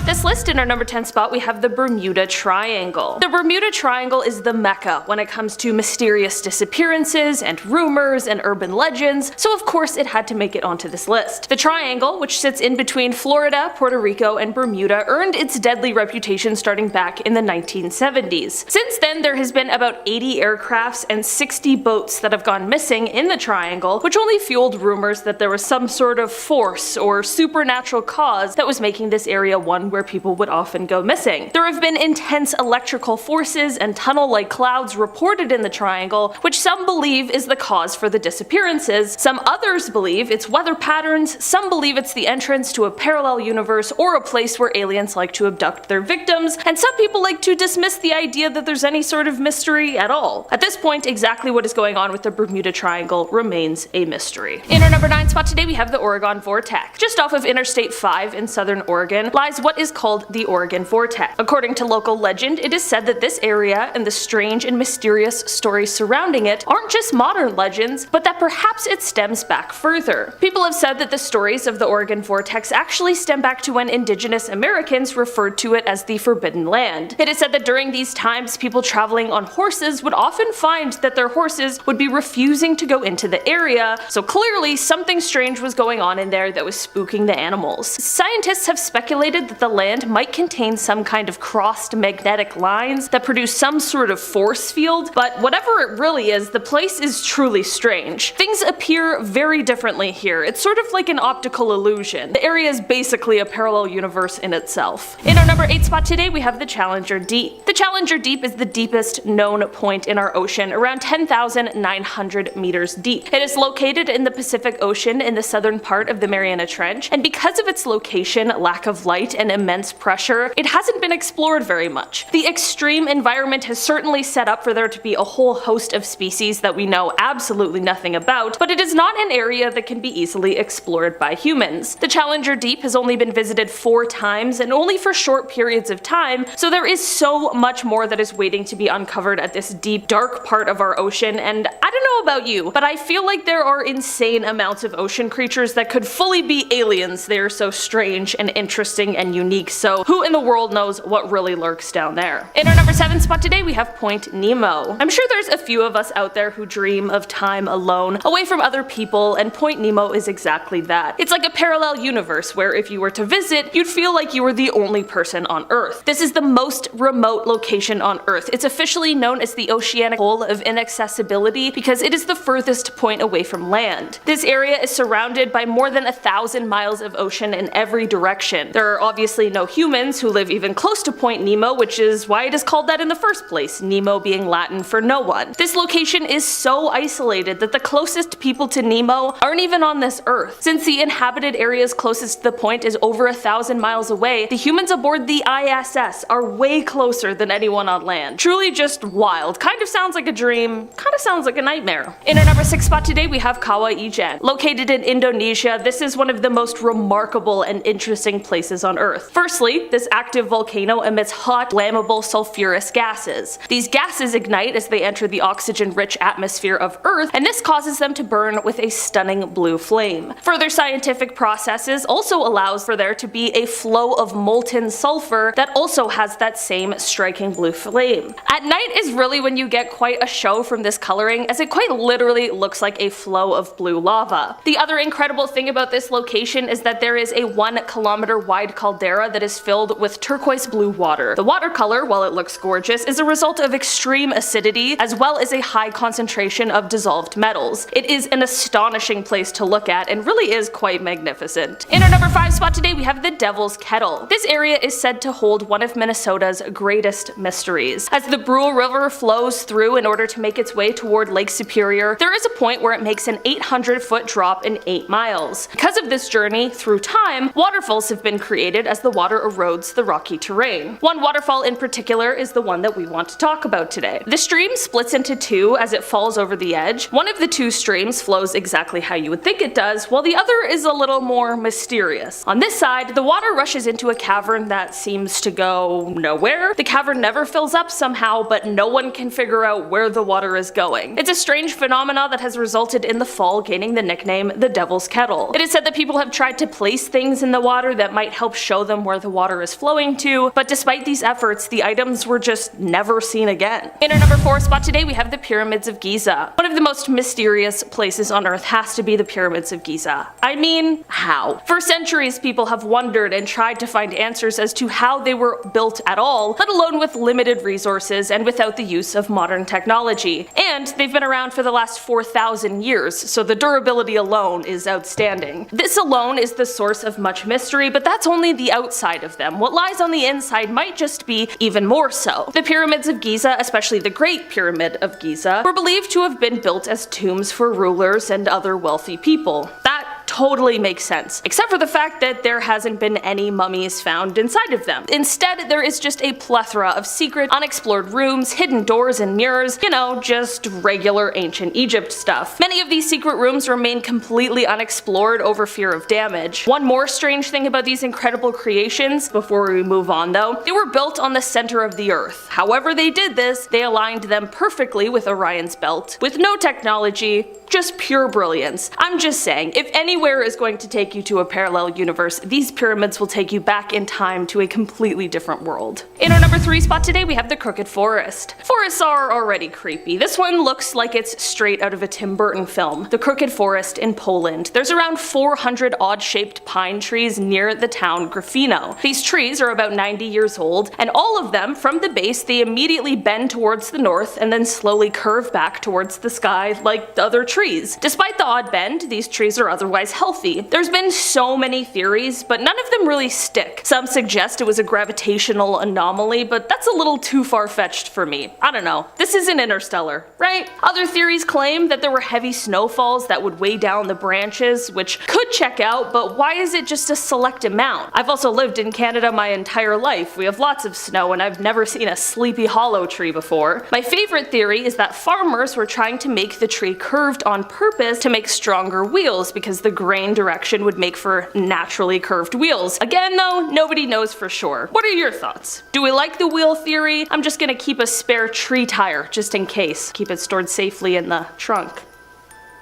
off this list, in our number 10 spot, we have the Bermuda Triangle. The Bermuda Triangle is the mecca when it comes to mysterious disappearances and rumors and urban legends, so of course it had to make it onto this list. The triangle, which sits in between Florida, Puerto Rico, and Bermuda, earned its deadly reputation starting back in the 1970s. Since then, there has been about 80 aircrafts and 60 boats that have gone missing in the triangle, which only fueled rumors that there was some sort of force or supernatural cause that was making this area one where people would often go missing. There have been intense electrical forces and tunnel-like clouds reported in the triangle, which some believe is the cause for the disappearances. Some others believe it's weather patterns, some believe it's the entrance to a parallel universe or a place where aliens like to abduct their victims, and some people like to dismiss the idea that there's any sort of mystery at all. At this point, exactly what is going on with the Bermuda Triangle remains a mystery. In our number 9 spot today, we have the Oregon Vortex. Just off of Interstate 5 in southern Oregon lies what is called the Oregon Vortex. According to local legend, it is said that this area and the strange and mysterious stories surrounding it aren't just modern legends, but that perhaps it stems back further. People have said that the stories of the Oregon Vortex actually stem back to when Indigenous Americans referred to it as the Forbidden Land. It is said that during these times, people traveling on horses would often find that their horses would be refusing to go into the area, so clearly something strange was going on in there that was spooking the animals. Scientists have speculated that the land might contain some kind of crossed magnetic lines that produce some sort of force field, but whatever it really is, the place is truly strange. Things appear very differently here. It's sort of like an optical illusion. The area is basically a parallel universe in itself. In our number 8 spot today, we have the Challenger Deep. The Challenger Deep is the deepest known point in our ocean, around 10,900 meters deep. It is located in the Pacific Ocean in the southern part of the Mariana Trench, and because of its location, lack of light, and immense pressure, it hasn't been explored very much. The extreme environment has certainly set up for there to be a whole host of species that we know absolutely nothing about, but it is not an area that can be easily explored by humans. The Challenger Deep has only been visited 4 times, and only for short periods of time, so there is so much more that is waiting to be uncovered at this deep, dark part of our ocean, and I don't know about you, but I feel like there are insane amounts of ocean creatures that could fully be aliens. They are so strange and interesting and unique, so who in the world knows what really lurks down there. In our number 7 spot today, we have Point Nemo. I'm sure there's a few of us out there who dream of time alone, away from other people, and Point Nemo is exactly that. It's like a parallel universe where if you were to visit, you'd feel like you were the only person on Earth. This is the most remote location on Earth. It's officially known as the oceanic pole of inaccessibility because it is the furthest point away from land. This area is surrounded by more than 1,000 miles of ocean in every direction. There are obviously no humans who live even close to Point Nemo, which is why it is called that in the first place, Nemo being Latin for no one. This location is so isolated that the closest people to Nemo aren't even on this Earth. Since the inhabited areas closest to the point is over 1,000 miles away, the humans aboard the ISS are way closer than anyone on land. Truly just wild. Kind of sounds like a dream, kind of sounds like a nightmare. In our number 6 spot today, we have Kawah Ijen. Located in Indonesia, this is one of the most remarkable and interesting places on Earth. Firstly, this active volcano emits hot, flammable sulfurous gases. These gases ignite as they enter the oxygen-rich atmosphere of Earth, and this causes them to burn with a stunning blue flame. Further scientific processes also allows for there to be a flow of molten sulfur that also has that same striking blue flame. At night is really when you get quite a show from this coloring, as it quite literally looks like a flow of blue lava. The other incredible thing about this location is that there is a 1-kilometer wide caldera that is filled with turquoise blue water. The water color, while it looks gorgeous, is a result of extreme acidity as well as a high concentration of dissolved metals. It is an astonishing place to look at and really is quite magnificent. In our number 5 spot today, we have the Devil's Kettle. This area is said to hold one of Minnesota's greatest mysteries. As the Brule River flows through in order to make its way toward Lake Superior, there is a point where it makes an 800-foot drop in 8 miles. Because of this journey through time, waterfalls have been created as the water erodes the rocky terrain. One waterfall in particular is the one that we want to talk about today. The stream splits into 2 as it falls over the edge. One of the 2 streams flows exactly how you would think it does, while the other is a little more mysterious. On this side, the water rushes into a cavern that seems to go nowhere. The cavern never fills up somehow, but no one can figure out where the water is going. It's a strange phenomena that has resulted in the fall gaining the nickname the Devil's Kettle. It is said that people have tried to place things in the water that might help show them where the water is flowing to, but despite these efforts, the items were just never seen again. In our number 4 spot today, we have the Pyramids of Giza. One of the most mysterious places on Earth has to be the Pyramids of Giza. I mean, how? For centuries, people have wondered and tried to find answers as to how they were built at all, let alone with limited resources and without the use of modern technology. And they've been around for the last 4,000 years, so the durability alone is outstanding. This alone is the source of much mystery, but that's only the outside of them. What lies on the inside might just be even more so. The Pyramids of Giza, especially the Great Pyramid of Giza, were believed to have been built as tombs for rulers and other wealthy people. That totally makes sense, except for the fact that there hasn't been any mummies found inside of them. Instead, there is just a plethora of secret, unexplored rooms, hidden doors and mirrors, you know, just regular ancient Egypt stuff. Many of these secret rooms remain completely unexplored over fear of damage. One more strange thing about these incredible creations, before we move on though, they were built on the center of the Earth. However they did this, they aligned them perfectly with Orion's belt, with no technology, just pure brilliance. I'm just saying, if anywhere is going to take you to a parallel universe, these pyramids will take you back in time to a completely different world. In our number 3 spot today, we have the Crooked Forest. Forests are already creepy. This one looks like it's straight out of a Tim Burton film. The Crooked Forest in Poland. There's around 400 odd-shaped pine trees near the town Gryfino. These trees are about 90 years old, and all of them, from the base, they immediately bend towards the north and then slowly curve back towards the sky like the other trees. Despite the odd bend, these trees are otherwise healthy. There's been so many theories, but none of them really stick. Some suggest it was a gravitational anomaly, but that's a little too far-fetched for me. I don't know. This isn't Interstellar, right? Other theories claim that there were heavy snowfalls that would weigh down the branches, which could check out, but why is it just a select amount? I've also lived in Canada my entire life. We have lots of snow, and I've never seen a Sleepy Hollow tree before. My favorite theory is that farmers were trying to make the tree curved on purpose to make stronger wheels, because the grain direction would make for naturally curved wheels. Again though, nobody knows for sure. What are your thoughts? Do we like the wheel theory? I'm just gonna keep a spare tree tire just in case. Keep it stored safely in the trunk.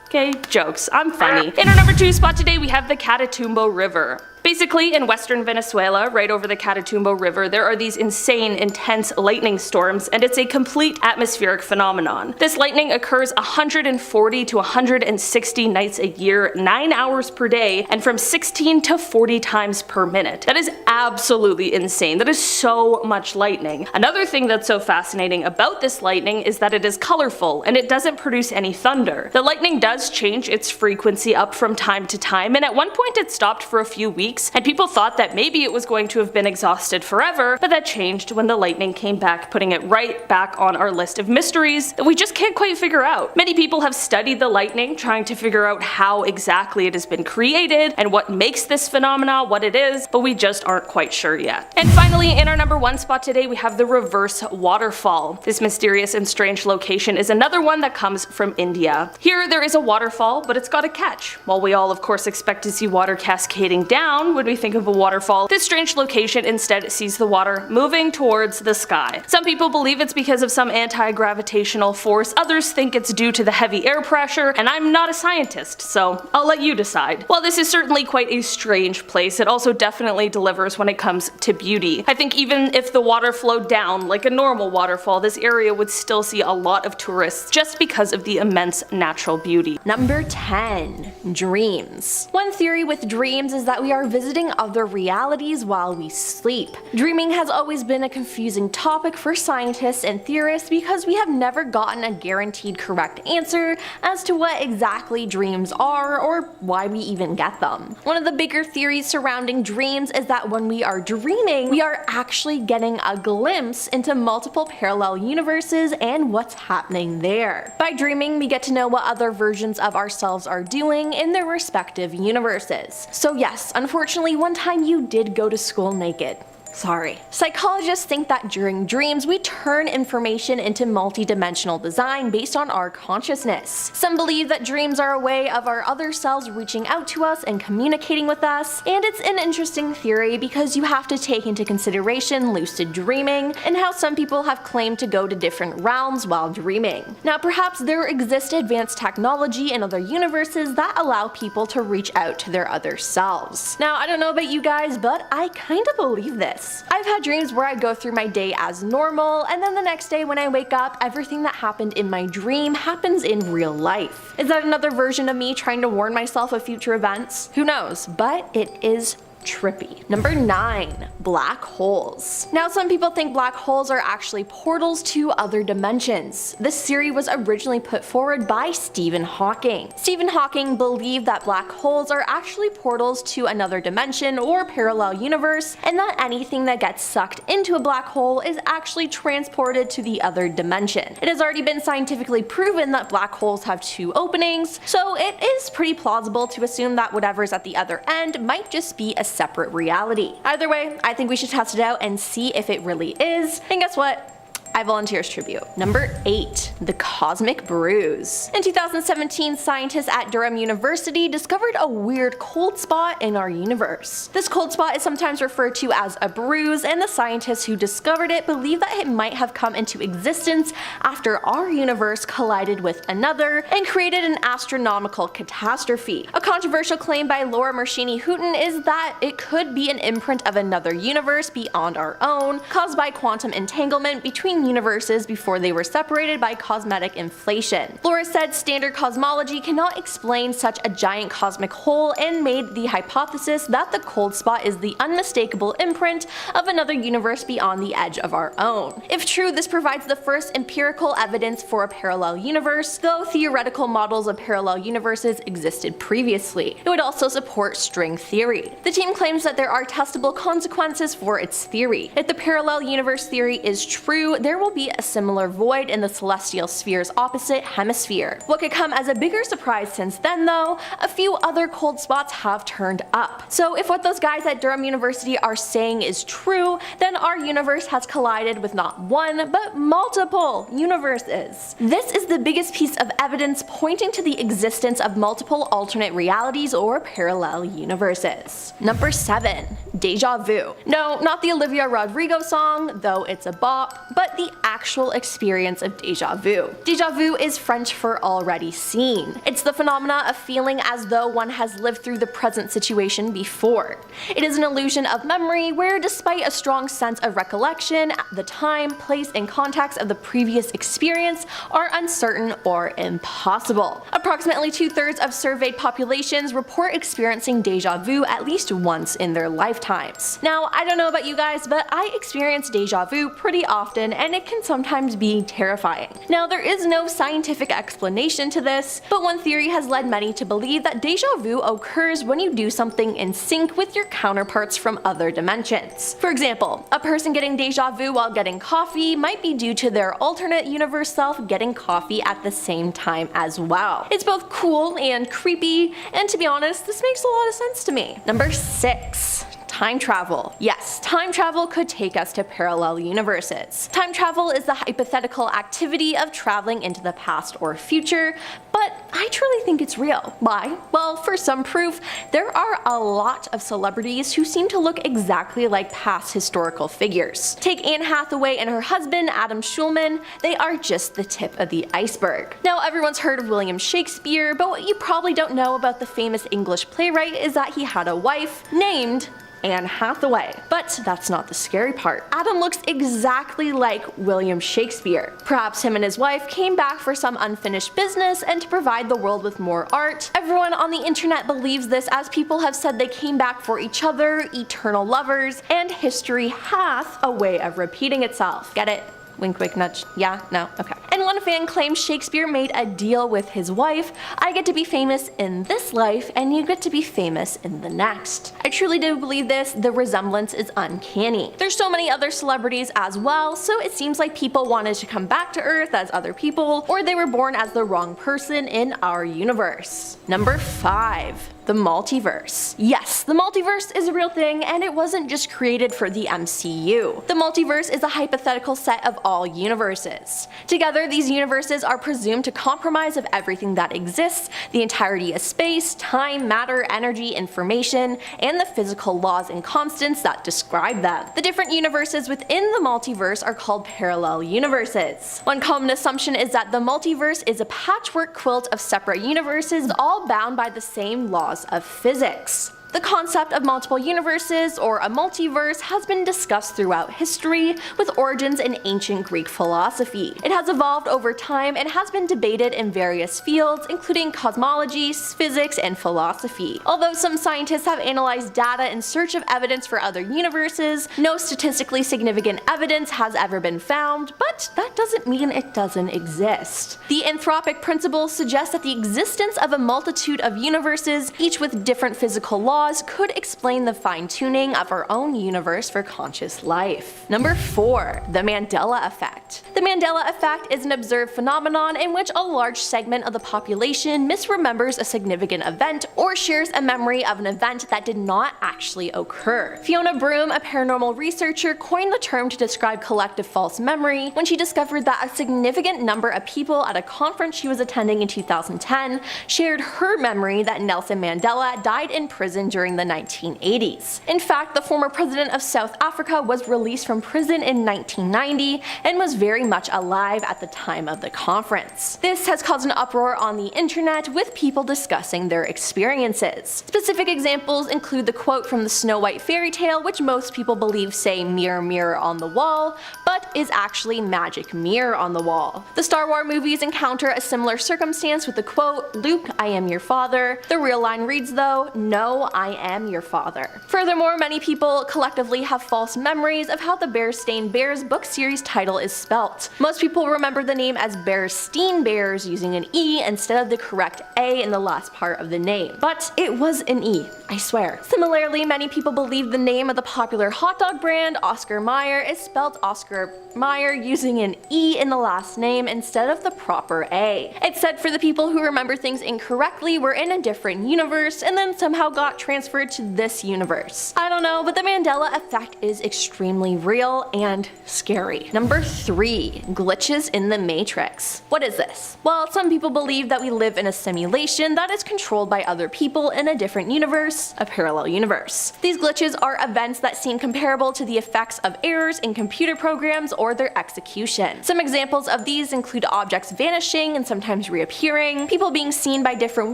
Okay, jokes. I'm funny. In our number 2 spot today, we have the Catatumbo River. Basically, in western Venezuela, right over the Catatumbo River, there are these insane, intense lightning storms, and it's a complete atmospheric phenomenon. This lightning occurs 140 to 160 nights a year, 9 hours per day, and from 16 to 40 times per minute. That is absolutely insane. That is so much lightning. Another thing that's so fascinating about this lightning is that it is colorful, and it doesn't produce any thunder. The lightning does change its frequency up from time to time, and at one point it stopped for a few weeks, and people thought that maybe it was going to have been exhausted forever, but that changed when the lightning came back, putting it right back on our list of mysteries that we just can't quite figure out. Many people have studied the lightning, trying to figure out how exactly it has been created and what makes this phenomena what it is, but we just aren't quite sure yet. And finally, in our number 1 spot today, we have the Reverse Waterfall. This mysterious and strange location is another one that comes from India. Here there is a waterfall, but it's got a catch. While we all of course expect to see water cascading down when we think of a waterfall, this strange location instead sees the water moving towards the sky. Some people believe it's because of some anti-gravitational force, others think it's due to the heavy air pressure, and I'm not a scientist, so I'll let you decide. While this is certainly quite a strange place, it also definitely delivers when it comes to beauty. I think even if the water flowed down like a normal waterfall, this area would still see a lot of tourists just because of the immense natural beauty. Number 10. Dreams. One theory with dreams is that we are visiting other realities while we sleep. Dreaming has always been a confusing topic for scientists and theorists because we have never gotten a guaranteed correct answer as to what exactly dreams are or why we even get them. One of the bigger theories surrounding dreams is that when we are dreaming, we are actually getting a glimpse into multiple parallel universes and what's happening there. By dreaming, we get to know what other versions of ourselves are doing in their respective universes. So yes, unfortunately, one time you did go to school naked. Sorry. Psychologists think that during dreams we turn information into multi-dimensional design based on our consciousness. Some believe that dreams are a way of our other selves reaching out to us and communicating with us, and it's an interesting theory because you have to take into consideration lucid dreaming and how some people have claimed to go to different realms while dreaming. Now perhaps there exists advanced technology in other universes that allow people to reach out to their other selves. Now I don't know about you guys, but I kinda believe this. I've had dreams where I go through my day as normal, and then the next day when I wake up, everything that happened in my dream happens in real life. Is that another version of me trying to warn myself of future events? Who knows, but it is trippy. Number 9. Black holes. Now some people think black holes are actually portals to other dimensions. This theory was originally put forward by Stephen Hawking. Stephen Hawking believed that black holes are actually portals to another dimension or parallel universe, and that anything that gets sucked into a black hole is actually transported to the other dimension. It has already been scientifically proven that black holes have 2 openings, so it is pretty plausible to assume that whatever's at the other end might just be a separate reality. Either way, I think we should test it out and see if it really is, and guess what? I volunteer as tribute. Number 8. The Cosmic Bruise. In 2017, scientists at Durham University discovered a weird cold spot in our universe. This cold spot is sometimes referred to as a bruise, and the scientists who discovered it believe that it might have come into existence after our universe collided with another and created an astronomical catastrophe. A controversial claim by Laura Mershini-Houghton is that it could be an imprint of another universe beyond our own, caused by quantum entanglement between universes before they were separated by cosmetic inflation. Laura said standard cosmology cannot explain such a giant cosmic hole and made the hypothesis that the cold spot is the unmistakable imprint of another universe beyond the edge of our own. If true, this provides the first empirical evidence for a parallel universe, though theoretical models of parallel universes existed previously. It would also support string theory. The team claims that there are testable consequences for its theory. If the parallel universe theory is true, there will be a similar void in the celestial sphere's opposite hemisphere. What could come as a bigger surprise since then though, a few other cold spots have turned up. So if what those guys at Durham University are saying is true, then our universe has collided with not one, but multiple universes. This is the biggest piece of evidence pointing to the existence of multiple alternate realities or parallel universes. Number 7. Deja vu. No, not the Olivia Rodrigo song, though it's a bop, but the actual experience of deja vu. Deja vu is French for already seen. It's the phenomena of feeling as though one has lived through the present situation before. It is an illusion of memory where, despite a strong sense of recollection, the time, place, and context of the previous experience are uncertain or impossible. Approximately 2/3 of surveyed populations report experiencing deja vu at least once in their lifetimes. Now, I don't know about you guys, but I experience deja vu pretty often, and it can sometimes be terrifying. Now, there is no scientific explanation to this, but one theory has led many to believe that deja vu occurs when you do something in sync with your counterparts from other dimensions. For example, a person getting deja vu while getting coffee might be due to their alternate universe self getting coffee at the same time as well. It's both cool and creepy, and to be honest, this makes a lot of sense to me. Number 6. Time travel. Yes, time travel could take us to parallel universes. Time travel is the hypothetical activity of traveling into the past or future, but I truly think it's real. Why? Well, for some proof, there are a lot of celebrities who seem to look exactly like past historical figures. Take Anne Hathaway and her husband, Adam Schulman. They are just the tip of the iceberg. Now, everyone's heard of William Shakespeare, but what you probably don't know about the famous English playwright is that he had a wife named Anne Hathaway. But that's not the scary part. Adam looks exactly like William Shakespeare. Perhaps him and his wife came back for some unfinished business and to provide the world with more art. Everyone on the internet believes this, as people have said they came back for each other, eternal lovers, and history hath a way of repeating itself. Get it? Wink, wink, nudge. Yeah? No? Okay. And one fan claims Shakespeare made a deal with his wife. I get to be famous in this life, and you get to be famous in the next. I truly do believe this. The resemblance is uncanny. There's so many other celebrities as well, so it seems like people wanted to come back to Earth as other people, or they were born as the wrong person in our universe. Number 5. the multiverse. Yes, the multiverse is a real thing, and it wasn't just created for the MCU. The multiverse is a hypothetical set of all universes. Together, these universes are presumed to comprise of everything that exists, the entirety of space, time, matter, energy, information, and the physical laws and constants that describe them. The different universes within the multiverse are called parallel universes. One common assumption is that the multiverse is a patchwork quilt of separate universes all bound by the same laws of physics. The concept of multiple universes, or a multiverse, has been discussed throughout history, with origins in ancient Greek philosophy. It has evolved over time and has been debated in various fields, including cosmology, physics, and philosophy. Although some scientists have analyzed data in search of evidence for other universes, no statistically significant evidence has ever been found, but that doesn't mean it doesn't exist. The anthropic principle suggests that the existence of a multitude of universes, each with different physical laws, could explain the fine-tuning of our own universe for conscious life. Number 4. The Mandela Effect. The Mandela Effect is an observed phenomenon in which a large segment of the population misremembers a significant event or shares a memory of an event that did not actually occur. Fiona Broome, a paranormal researcher, coined the term to describe collective false memory when she discovered that a significant number of people at a conference she was attending in 2010 shared her memory that Nelson Mandela died in prison during the 1980s. In fact, the former president of South Africa was released from prison in 1990 and was very much alive at the time of the conference. This has caused an uproar on the internet, with people discussing their experiences. Specific examples include the quote from the Snow White fairy tale, which most people believe say "mirror, mirror on the wall," but is actually "magic mirror on the wall." The Star Wars movies encounter a similar circumstance with the quote, "Luke, I am your father." The real line reads though, "No, I am your father." Furthermore, many people collectively have false memories of how the Bearstein Bears book series title is spelt. Most people remember the name as Bearstein Bears using an E instead of the correct A in the last part of the name. But it was an E, I swear. Similarly, many people believe the name of the popular hot dog brand, Oscar Mayer, is spelled Oscar Mayer using an E in the last name instead of the proper A. It's said for the people who remember things incorrectly were in a different universe and then somehow got transferred to this universe. I don't know, but the Mandela Effect is extremely real and scary. Number 3. Glitches in the Matrix. What is this? Well, some people believe that we live in a simulation that is controlled by other people in a different universe, a parallel universe. These glitches are events that seem comparable to the effects of errors in computer programs or their execution. Some examples of these include objects vanishing and sometimes reappearing, people being seen by different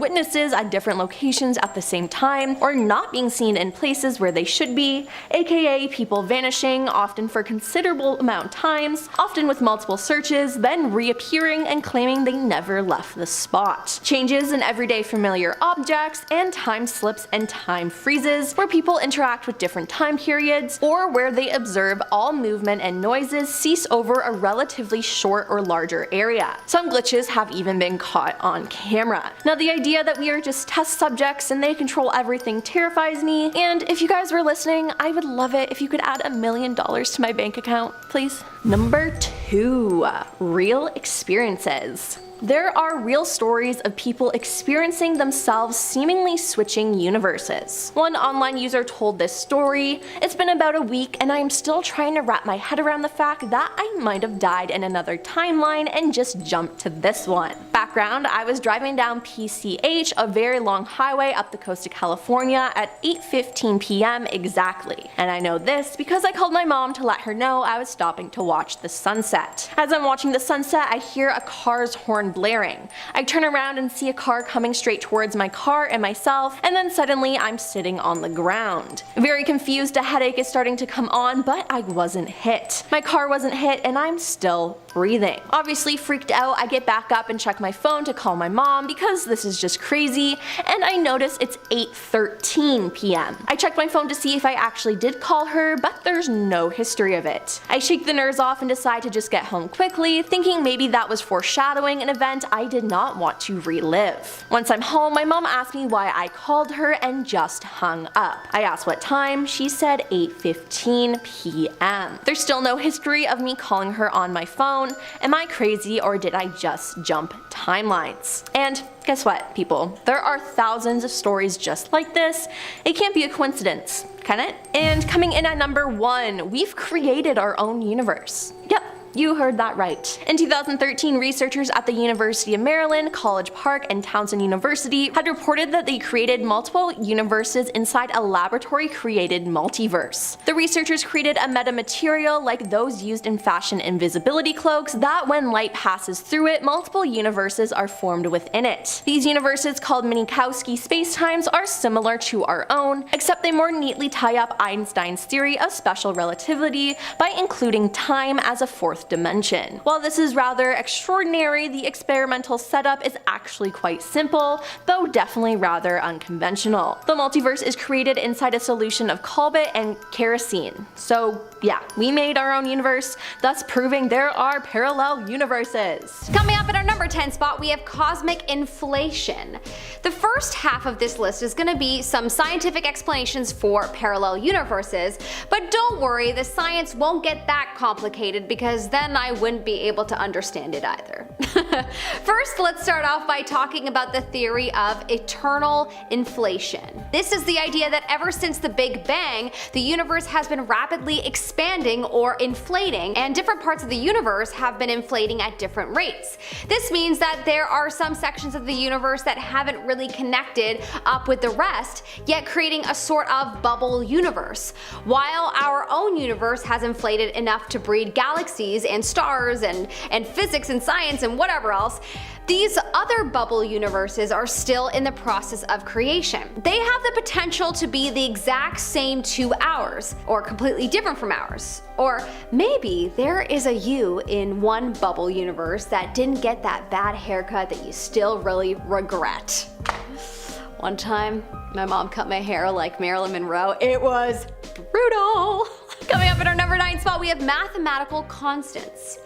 witnesses at different locations at the same time, or not being seen in places where they should be, aka people vanishing, often for considerable amount of times, often with multiple searches, then reappearing and claiming they never left the spot. Changes in everyday familiar objects, and time slips and time freezes, where people interact with different time periods, or where they observe all movement and noises cease over a relatively short or larger area. Some glitches have even been caught on camera. Now, the idea that we are just test subjects and they control everything terrifies me, and if you guys were listening, I would love it if you could add $1 million to my bank account, please. Number 2. Real experiences. There are real stories of people experiencing themselves seemingly switching universes. One online user told this story: "It's been about a week and I am still trying to wrap my head around the fact that I might have died in another timeline and just jumped to this one." Background: I was driving down PCH, a very long highway up the coast of California, at 8:15 p.m. exactly. And I know this because I called my mom to let her know I was stopping to watch the sunset. As I'm watching the sunset, I hear a car's horn blaring. I turn around and see a car coming straight towards my car and myself, and then suddenly I'm sitting on the ground. Very confused, a headache is starting to come on, but I wasn't hit. My car wasn't hit and I'm still breathing. Obviously freaked out, I get back up and check my phone to call my mom because this is just crazy, and I notice it's 8:13 p.m. I checked my phone to see if I actually did call her, but there's no history of it. I shake the nerves off and decide to just get home quickly, thinking maybe that was foreshadowing and event I did not want to relive. Once I'm home, my mom asked me why I called her and just hung up. I asked what time, she said 8:15 p.m. There's still no history of me calling her on my phone. Am I crazy or did I just jump timelines? And guess what, people? There are thousands of stories just like this. It can't be a coincidence, can it? And coming in at number 1, we've created our own universe. Yep. You heard that right. In 2013, researchers at the University of Maryland, College Park, and Towson University had reported that they created multiple universes inside a laboratory-created multiverse. The researchers created a metamaterial like those used in fashion invisibility cloaks that when light passes through it, multiple universes are formed within it. These universes, called Minkowski spacetimes, are similar to our own, except they more neatly tie up Einstein's theory of special relativity by including time as a fourth dimension. While this is rather extraordinary, the experimental setup is actually quite simple, though definitely rather unconventional. The multiverse is created inside a solution of Colbit and kerosene. So yeah, we made our own universe, thus proving there are parallel universes. Coming up at our number 10 spot, we have cosmic inflation. The first half of this list is going to be some scientific explanations for parallel universes, but don't worry, the science won't get that complicated because then I wouldn't be able to understand it either. First, let's start off by talking about the theory of eternal inflation. This is the idea that ever since the Big Bang, the universe has been rapidly expanding or inflating, and different parts of the universe have been inflating at different rates. This means that there are some sections of the universe that haven't really connected up with the rest, yet creating a sort of bubble universe, while our own universe has inflated enough to breed galaxies and stars and physics and science and whatever else. These other bubble universes are still in the process of creation. They have the potential to be the exact same to ours, or completely different from ours. Or maybe there is a you in one bubble universe that didn't get that bad haircut that you still really regret. One time, my mom cut my hair like Marilyn Monroe. It was brutal. Coming up at our number 9 spot, we have mathematical constants.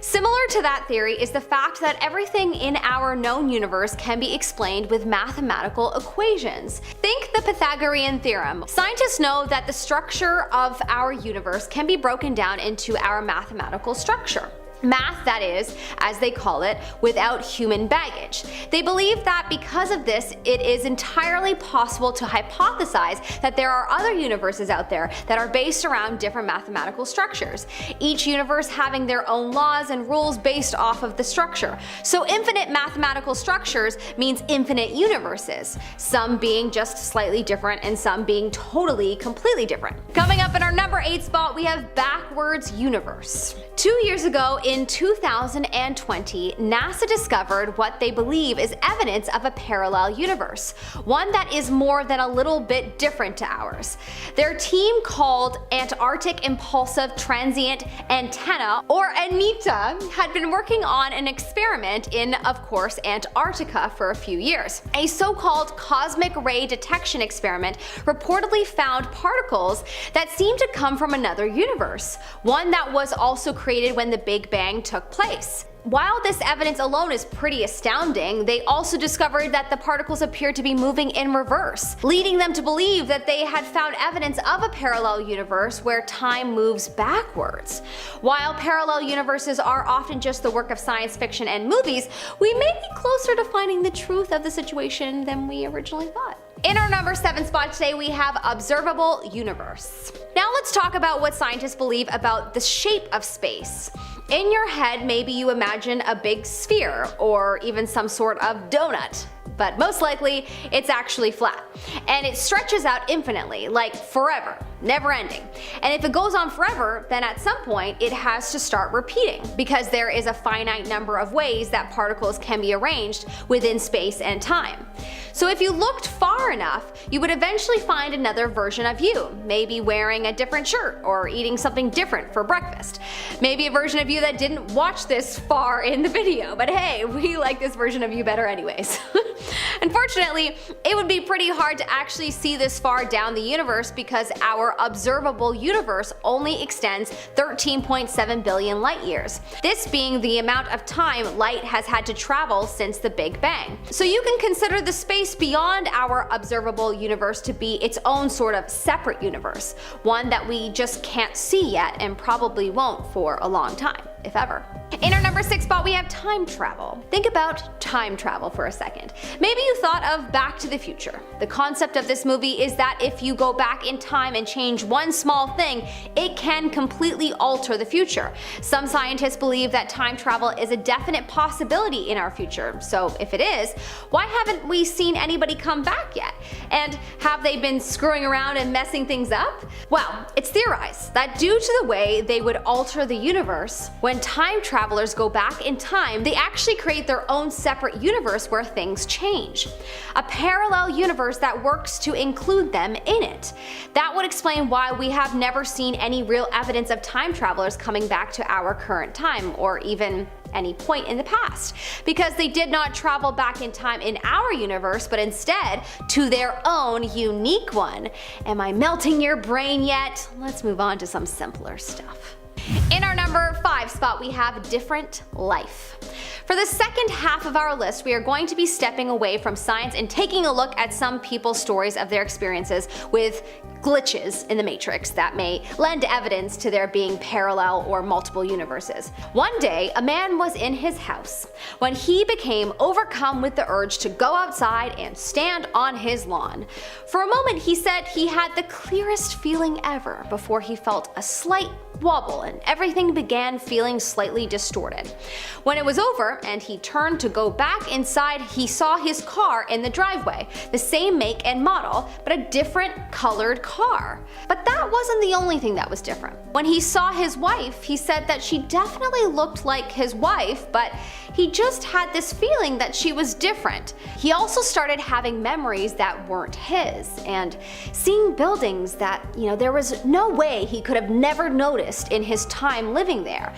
Similar to that theory is the fact that everything in our known universe can be explained with mathematical equations. Think the Pythagorean theorem. Scientists know that the structure of our universe can be broken down into our mathematical structure. Math, that is, as they call it, without human baggage. They believe that because of this, it is entirely possible to hypothesize that there are other universes out there that are based around different mathematical structures, each universe having their own laws and rules based off of the structure. So infinite mathematical structures means infinite universes, some being just slightly different and some being totally, completely different. Coming up in our number 8 spot, we have backwards universe. 2 years ago, in 2020, NASA discovered what they believe is evidence of a parallel universe, one that is more than a little bit different to ours. Their team, called Antarctic Impulsive Transient Antenna, or ANITA, had been working on an experiment in, of course, Antarctica for a few years. A so-called cosmic ray detection experiment reportedly found particles that seemed to come from another universe, one that was also created when the Big Bang took place. While this evidence alone is pretty astounding, they also discovered that the particles appeared to be moving in reverse, leading them to believe that they had found evidence of a parallel universe where time moves backwards. While parallel universes are often just the work of science fiction and movies, we may be closer to finding the truth of the situation than we originally thought. In our number 7 spot today, we have observable universe. Now let's talk about what scientists believe about the shape of space. In your head, maybe you imagine a big sphere or even some sort of donut, but most likely it's actually flat. And it stretches out infinitely, like forever, never ending. And if it goes on forever, then at some point it has to start repeating, because there is a finite number of ways that particles can be arranged within space and time. So if you looked far enough, you would eventually find another version of you, maybe wearing a different shirt or eating something different for breakfast. Maybe a version of you that didn't watch this far in the video, but hey, we like this version of you better anyways. Unfortunately, it would be pretty hard to actually see this far down the universe because our our observable universe only extends 13.7 billion light years, this being the amount of time light has had to travel since the Big Bang. So you can consider the space beyond our observable universe to be its own sort of separate universe, one that we just can't see yet and probably won't for a long time, if ever. In our number 6 spot we have time travel. Think about time travel for a second. Maybe you thought of Back to the Future. The concept of this movie is that if you go back in time and change one small thing, it can completely alter the future. Some scientists believe that time travel is a definite possibility in our future, so if it is, why haven't we seen anybody come back yet? And have they been screwing around and messing things up? Well, it's theorized that due to the way they would alter the universe, when time travelers go back in time, they actually create their own separate universe where things change. A parallel universe that works to include them in it. That would explain why we have never seen any real evidence of time travelers coming back to our current time, or even any point in the past, because they did not travel back in time in our universe, but instead to their own unique one. Am I melting your brain yet? Let's move on to some simpler stuff. In our number 5 spot we have different life. For the second half of our list, we are going to be stepping away from science and taking a look at some people's stories of their experiences with glitches in the Matrix that may lend evidence to there being parallel or multiple universes. One day, a man was in his house when he became overcome with the urge to go outside and stand on his lawn. For a moment, he said he had the clearest feeling ever before he felt a slight wobble and everything began feeling slightly distorted. When it was over and he turned to go back inside, he saw his car in the driveway, the same make and model, but a different colored car. But that wasn't the only thing that was different. When he saw his wife, he said that she definitely looked like his wife, but he just had this feeling that she was different. He also started having memories that weren't his, and seeing buildings that, there was no way he could have never noticed in his time living there.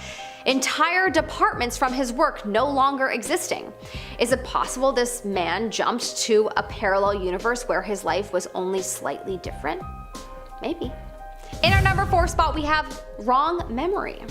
Entire departments from his work no longer existing. Is it possible this man jumped to a parallel universe where his life was only slightly different? Maybe. In our number 4 spot we have wrong memory.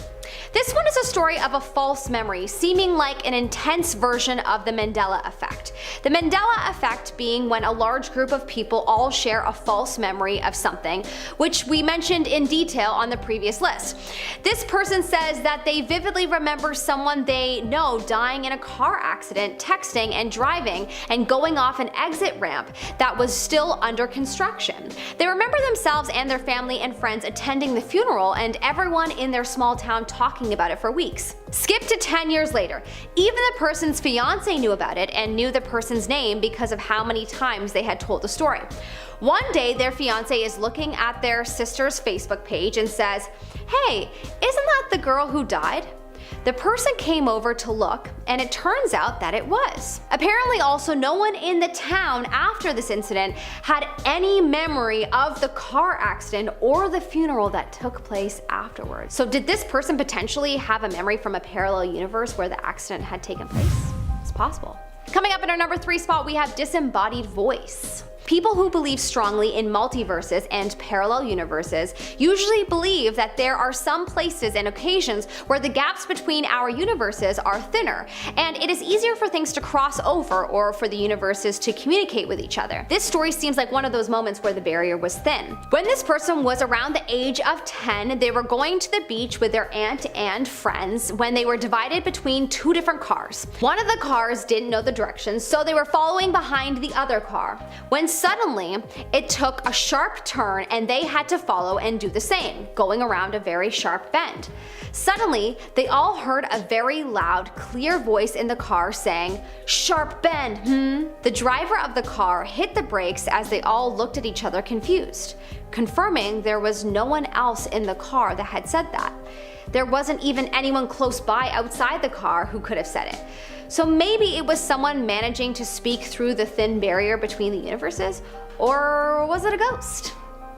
This one is a story of a false memory, seeming like an intense version of the Mandela effect. The Mandela effect being when a large group of people all share a false memory of something, which we mentioned in detail on the previous list. This person says that they vividly remember someone they know dying in a car accident, texting and driving, and going off an exit ramp that was still under construction. They remember themselves and their family and friends attending the funeral and everyone in their small town talking about it for weeks. Skip to 10 years later. Even the person's fiance knew about it and knew the person's name because of how many times they had told the story. One day their fiance is looking at their sister's Facebook page and says, "Hey, isn't that the girl who died?" The person came over to look, and it turns out that it was. Apparently also no one in the town after this incident had any memory of the car accident or the funeral that took place afterwards. So did this person potentially have a memory from a parallel universe where the accident had taken place? It's possible. Coming up in our number 3 spot we have disembodied voice. People who believe strongly in multiverses and parallel universes usually believe that there are some places and occasions where the gaps between our universes are thinner, and it is easier for things to cross over or for the universes to communicate with each other. This story seems like one of those moments where the barrier was thin. When this person was around the age of 10, they were going to the beach with their aunt and friends when they were divided between 2 different cars. One of the cars didn't know the directions, so they were following behind the other car. When suddenly, it took a sharp turn and they had to follow and do the same, going around a very sharp bend. Suddenly, they all heard a very loud, clear voice in the car saying, "Sharp bend, The driver of the car hit the brakes as they all looked at each other confused, confirming there was no one else in the car that had said that. There wasn't even anyone close by outside the car who could have said it. So maybe it was someone managing to speak through the thin barrier between the universes, or was it a ghost?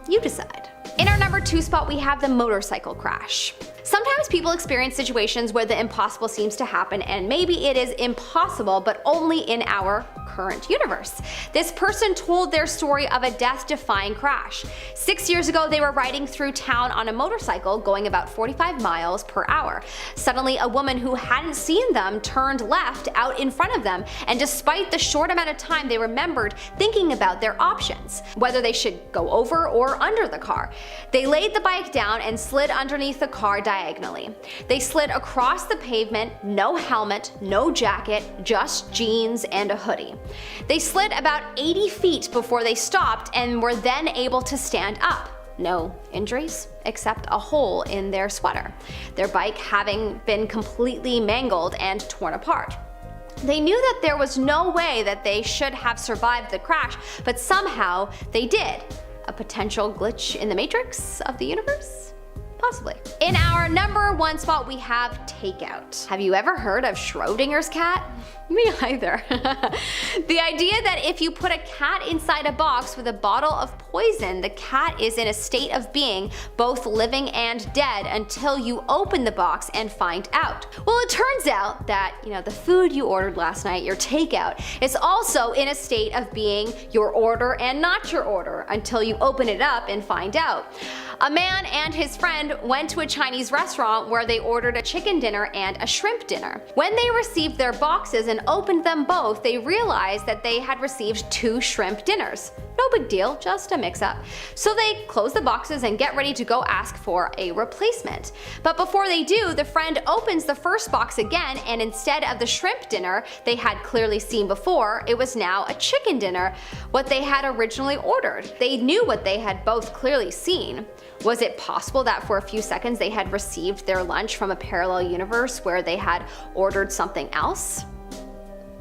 You decide. In our number 2 spot, we have the motorcycle crash. Sometimes people experience situations where the impossible seems to happen, and maybe it is impossible, but only in our current universe. This person told their story of a death-defying crash. 6 years ago, they were riding through town on a motorcycle going about 45 miles per hour. Suddenly, a woman who hadn't seen them turned left out in front of them, and despite the short amount of time, they remembered thinking about their options, whether they should go over or under the car. They laid the bike down and slid underneath the car diagonally. They slid across the pavement, no helmet, no jacket, just jeans and a hoodie. They slid about 80 feet before they stopped and were then able to stand up. No injuries, except a hole in their sweater, their bike having been completely mangled and torn apart. They knew that there was no way that they should have survived the crash, but somehow they did. A potential glitch in the matrix of the universe? Possibly. In our number 1 spot, we have takeout. Have you ever heard of Schrodinger's cat? Me either. The idea that if you put a cat inside a box with a bottle of poison, the cat is in a state of being both living and dead until you open the box and find out. Well, it turns out that, the food you ordered last night, your takeout, is also in a state of being your order and not your order until you open it up and find out. A man and his friend went to a Chinese restaurant where they ordered a chicken dinner and a shrimp dinner. When they received their boxes and opened them both, they realized that they had received 2 shrimp dinners. No big deal, just a mix-up. So they close the boxes and get ready to go ask for a replacement. But before they do, the friend opens the first box again, and instead of the shrimp dinner they had clearly seen before, it was now a chicken dinner, what they had originally ordered. They knew what they had both clearly seen. Was it possible that for a few seconds they had received their lunch from a parallel universe where they had ordered something else?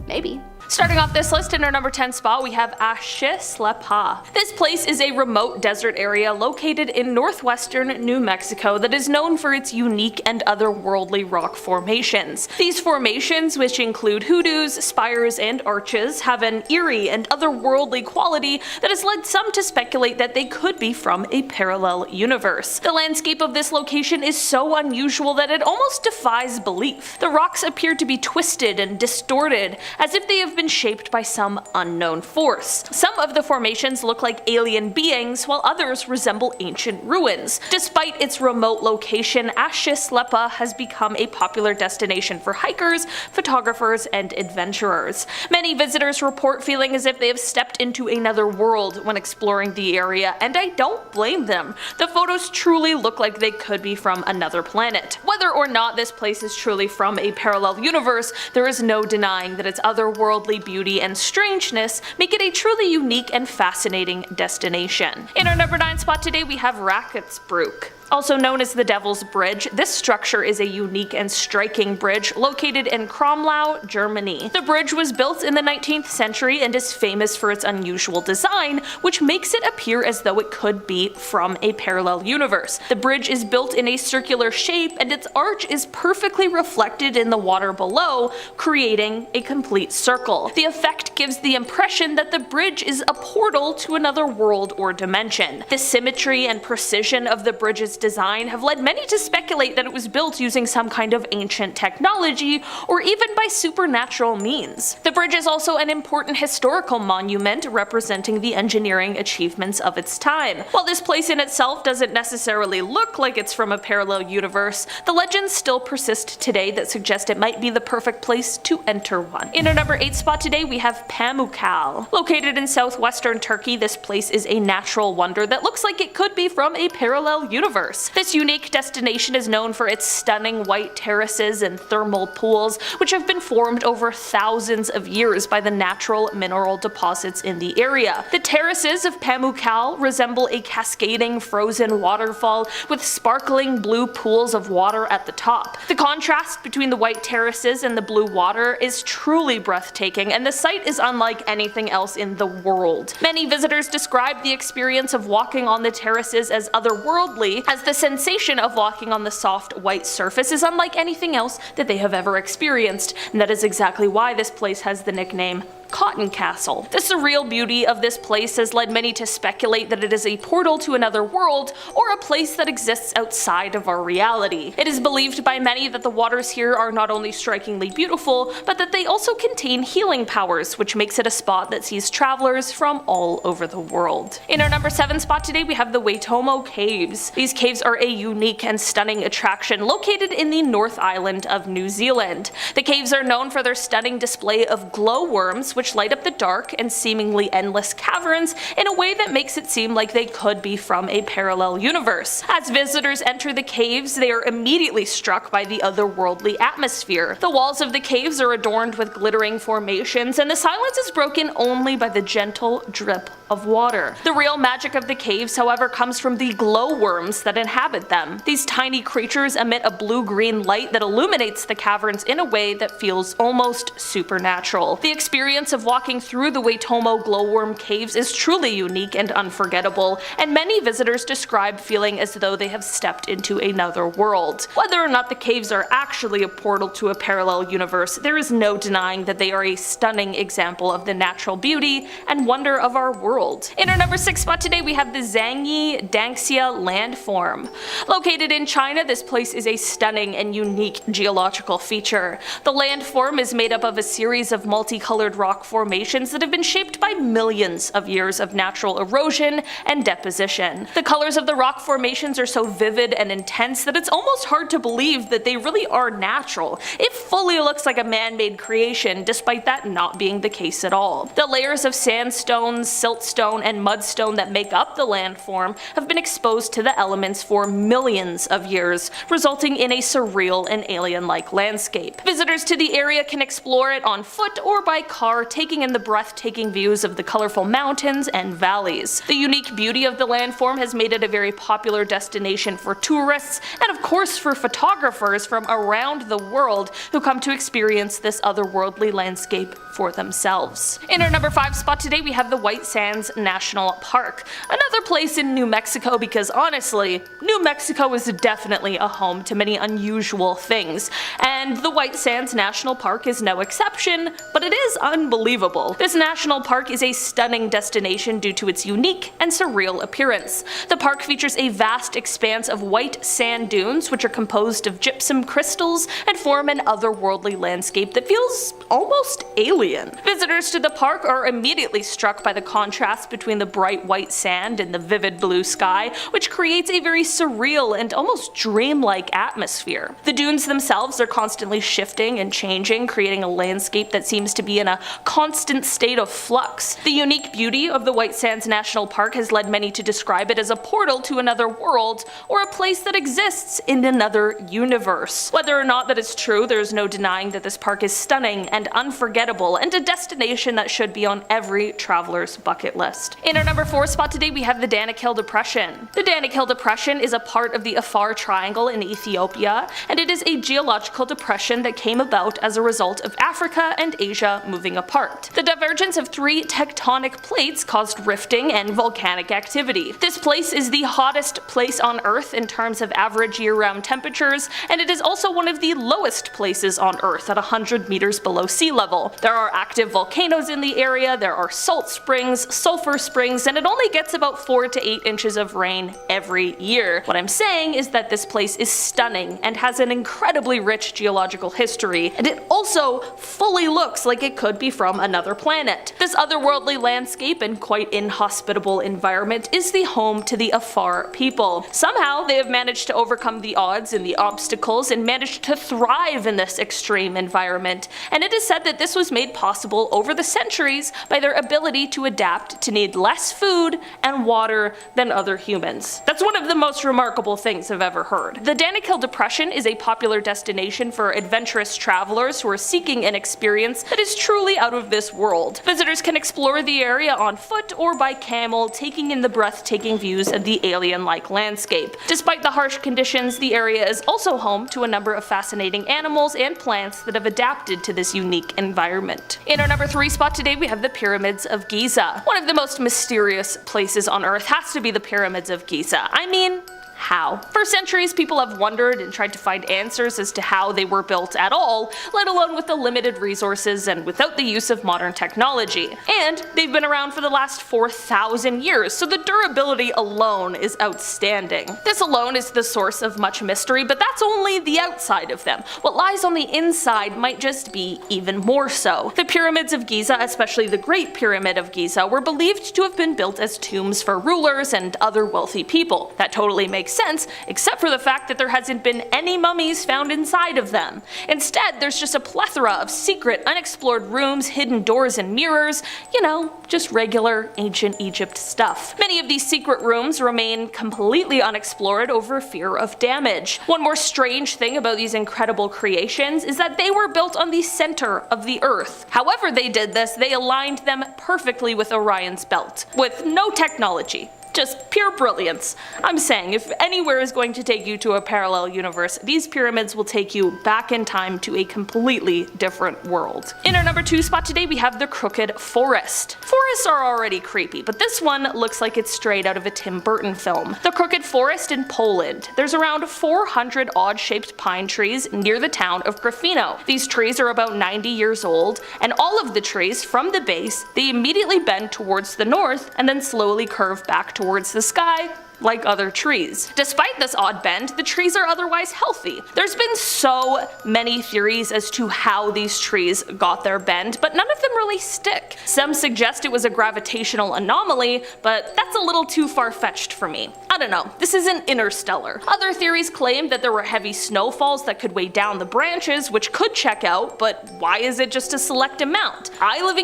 Maybe. Starting off this list in our number 10 spot, we have Asheslepa. This place is a remote desert area located in northwestern New Mexico that is known for its unique and otherworldly rock formations. These formations, which include hoodoos, spires, and arches, have an eerie and otherworldly quality that has led some to speculate that they could be from a parallel universe. The landscape of this location is so unusual that it almost defies belief. The rocks appear to be twisted and distorted, as if they have been shaped by some unknown force. Some of the formations look like alien beings, while others resemble ancient ruins. Despite its remote location, Asheslepa has become a popular destination for hikers, photographers, and adventurers. Many visitors report feeling as if they have stepped into another world when exploring the area, and I don't blame them. The photos truly look like they could be from another planet. Whether or not this place is truly from a parallel universe, there is no denying that its otherworldly beauty and strangeness make it a truly unique and fascinating destination. In our number 9 spot today, we have Raketsbrück. Also known as the Devil's Bridge, this structure is a unique and striking bridge located in Kromlau, Germany. The bridge was built in the 19th century and is famous for its unusual design, which makes it appear as though it could be from a parallel universe. The bridge is built in a circular shape, and its arch is perfectly reflected in the water below, creating a complete circle. The effect gives the impression that the bridge is a portal to another world or dimension. The symmetry and precision of the bridge's design have led many to speculate that it was built using some kind of ancient technology or even by supernatural means. The bridge is also an important historical monument representing the engineering achievements of its time. While this place in itself doesn't necessarily look like it's from a parallel universe, the legends still persist today that suggest it might be the perfect place to enter one. In our number 8 spot today, we have Pamukkale. Located in southwestern Turkey, this place is a natural wonder that looks like it could be from a parallel universe. This unique destination is known for its stunning white terraces and thermal pools, which have been formed over thousands of years by the natural mineral deposits in the area. The terraces of Pamukkale resemble a cascading frozen waterfall with sparkling blue pools of water at the top. The contrast between the white terraces and the blue water is truly breathtaking, and the site is unlike anything else in the world. Many visitors describe the experience of walking on the terraces as otherworldly, as the sensation of walking on the soft white surface is unlike anything else that they have ever experienced, and that is exactly why this place has the nickname Cotton Castle. The surreal beauty of this place has led many to speculate that it is a portal to another world or a place that exists outside of our reality. It is believed by many that the waters here are not only strikingly beautiful, but that they also contain healing powers, which makes it a spot that sees travelers from all over the world. In our number 7 spot today, we have the Waitomo Caves. These caves are a unique and stunning attraction located in the North Island of New Zealand. The caves are known for their stunning display of glowworms, which light up the dark and seemingly endless caverns in a way that makes it seem like they could be from a parallel universe. As visitors enter the caves, they are immediately struck by the otherworldly atmosphere. The walls of the caves are adorned with glittering formations, and the silence is broken only by the gentle drip of water. The real magic of the caves, however, comes from the glowworms that inhabit them. These tiny creatures emit a blue-green light that illuminates the caverns in a way that feels almost supernatural. The experience of walking through the Waitomo glowworm caves is truly unique and unforgettable, and many visitors describe feeling as though they have stepped into another world. Whether or not the caves are actually a portal to a parallel universe, there is no denying that they are a stunning example of the natural beauty and wonder of our world. In our number 6 spot today, we have the Zhangyi Dangxia landform. Located in China, this place is a stunning and unique geological feature. The landform is made up of a series of multicolored rock formations that have been shaped by millions of years of natural erosion and deposition. The colors of the rock formations are so vivid and intense that it's almost hard to believe that they really are natural. It fully looks like a man-made creation, despite that not being the case at all. The layers of sandstone, siltstone, and mudstone that make up the landform have been exposed to the elements for millions of years, resulting in a surreal and alien-like landscape. Visitors to the area can explore it on foot or by car, taking in the breathtaking views of the colorful mountains and valleys. The unique beauty of the landform has made it a very popular destination for tourists, and of course for photographers from around the world who come to experience this otherworldly landscape for themselves. In our number 5 spot today, we have the White Sands National Park. Another place in New Mexico because honestly, New Mexico is definitely a home to many unusual things, and the White Sands National Park is no exception, but it is unbelievable. This national park is a stunning destination due to its unique and surreal appearance. The park features a vast expanse of white sand dunes, which are composed of gypsum crystals and form an otherworldly landscape that feels almost alien. Visitors to the park are immediately struck by the contrast between the bright white sand and the vivid blue sky, which creates a very surreal and almost dreamlike atmosphere. The dunes themselves are constantly shifting and changing, creating a landscape that seems to be in a constant state of flux. The unique beauty of the White Sands National Park has led many to describe it as a portal to another world or a place that exists in another universe. Whether or not that is true, there is no denying that this park is stunning and unforgettable and a destination that should be on every traveler's bucket list. In our number 4 spot today, we have the Danakil Depression. The Danakil Depression is a part of the Afar Triangle in Ethiopia, and it is a geological depression that came about as a result of Africa and Asia moving apart. The divergence of 3 tectonic plates caused rifting and volcanic activity. This place is the hottest place on Earth in terms of average year-round temperatures, and it is also one of the lowest places on Earth at 100 meters below sea level. There are active volcanoes in the area, there are salt springs, sulfur springs, and it only gets about 4 to 8 inches of rain every year. What I'm saying is that this place is stunning and has an incredibly rich geological history, and it also fully looks like it could be from another planet. This otherworldly landscape and quite inhospitable environment is the home to the Afar people. Somehow they have managed to overcome the odds and the obstacles and managed to thrive in this extreme environment, and it is said that this was made possible over the centuries by their ability to adapt to need less food and water than other humans. That's one of the most remarkable things I've ever heard. The Danakil Depression is a popular destination for adventurous travelers who are seeking an experience that is truly out of this world. Visitors can explore the area on foot or by camel, taking in the breathtaking views of the alien-like landscape. Despite the harsh conditions, the area is also home to a number of fascinating animals and plants that have adapted to this unique environment. In our number 3 spot today, we have the Pyramids of Giza. One of the most mysterious places on Earth has to be the Pyramids of Giza. I mean, how. For centuries, people have wondered and tried to find answers as to how they were built at all, let alone with the limited resources and without the use of modern technology. And they've been around for the last 4,000 years, so the durability alone is outstanding. This alone is the source of much mystery, but that's only the outside of them. What lies on the inside might just be even more so. The pyramids of Giza, especially the Great Pyramid of Giza, were believed to have been built as tombs for rulers and other wealthy people. That totally makes sense, except for the fact that there hasn't been any mummies found inside of them. Instead, there's just a plethora of secret, unexplored rooms, hidden doors and mirrors, you know, just regular ancient Egypt stuff. Many of these secret rooms remain completely unexplored over fear of damage. One more strange thing about these incredible creations is that they were built on the center of the Earth. However they did this, they aligned them perfectly with Orion's belt, with no technology. Just pure brilliance. I'm saying, if anywhere is going to take you to a parallel universe, these pyramids will take you back in time to a completely different world. In our number 2 spot today, we have the Crooked Forest. Forests are already creepy, but this one looks like it's straight out of a Tim Burton film. The Crooked Forest in Poland. There's around 400 odd-shaped pine trees near the town of Grafino. These trees are about 90 years old, and all of the trees, from the base, they immediately bend towards the north and then slowly curve back towards the sky, like other trees. Despite this odd bend, the trees are otherwise healthy. There's been so many theories as to how these trees got their bend, but none of them really stick. Some suggest it was a gravitational anomaly, but that's a little too far-fetched for me. I don't know, this isn't Interstellar. Other theories claim that there were heavy snowfalls that could weigh down the branches, which could check out, but why is it just a select amount? I've lived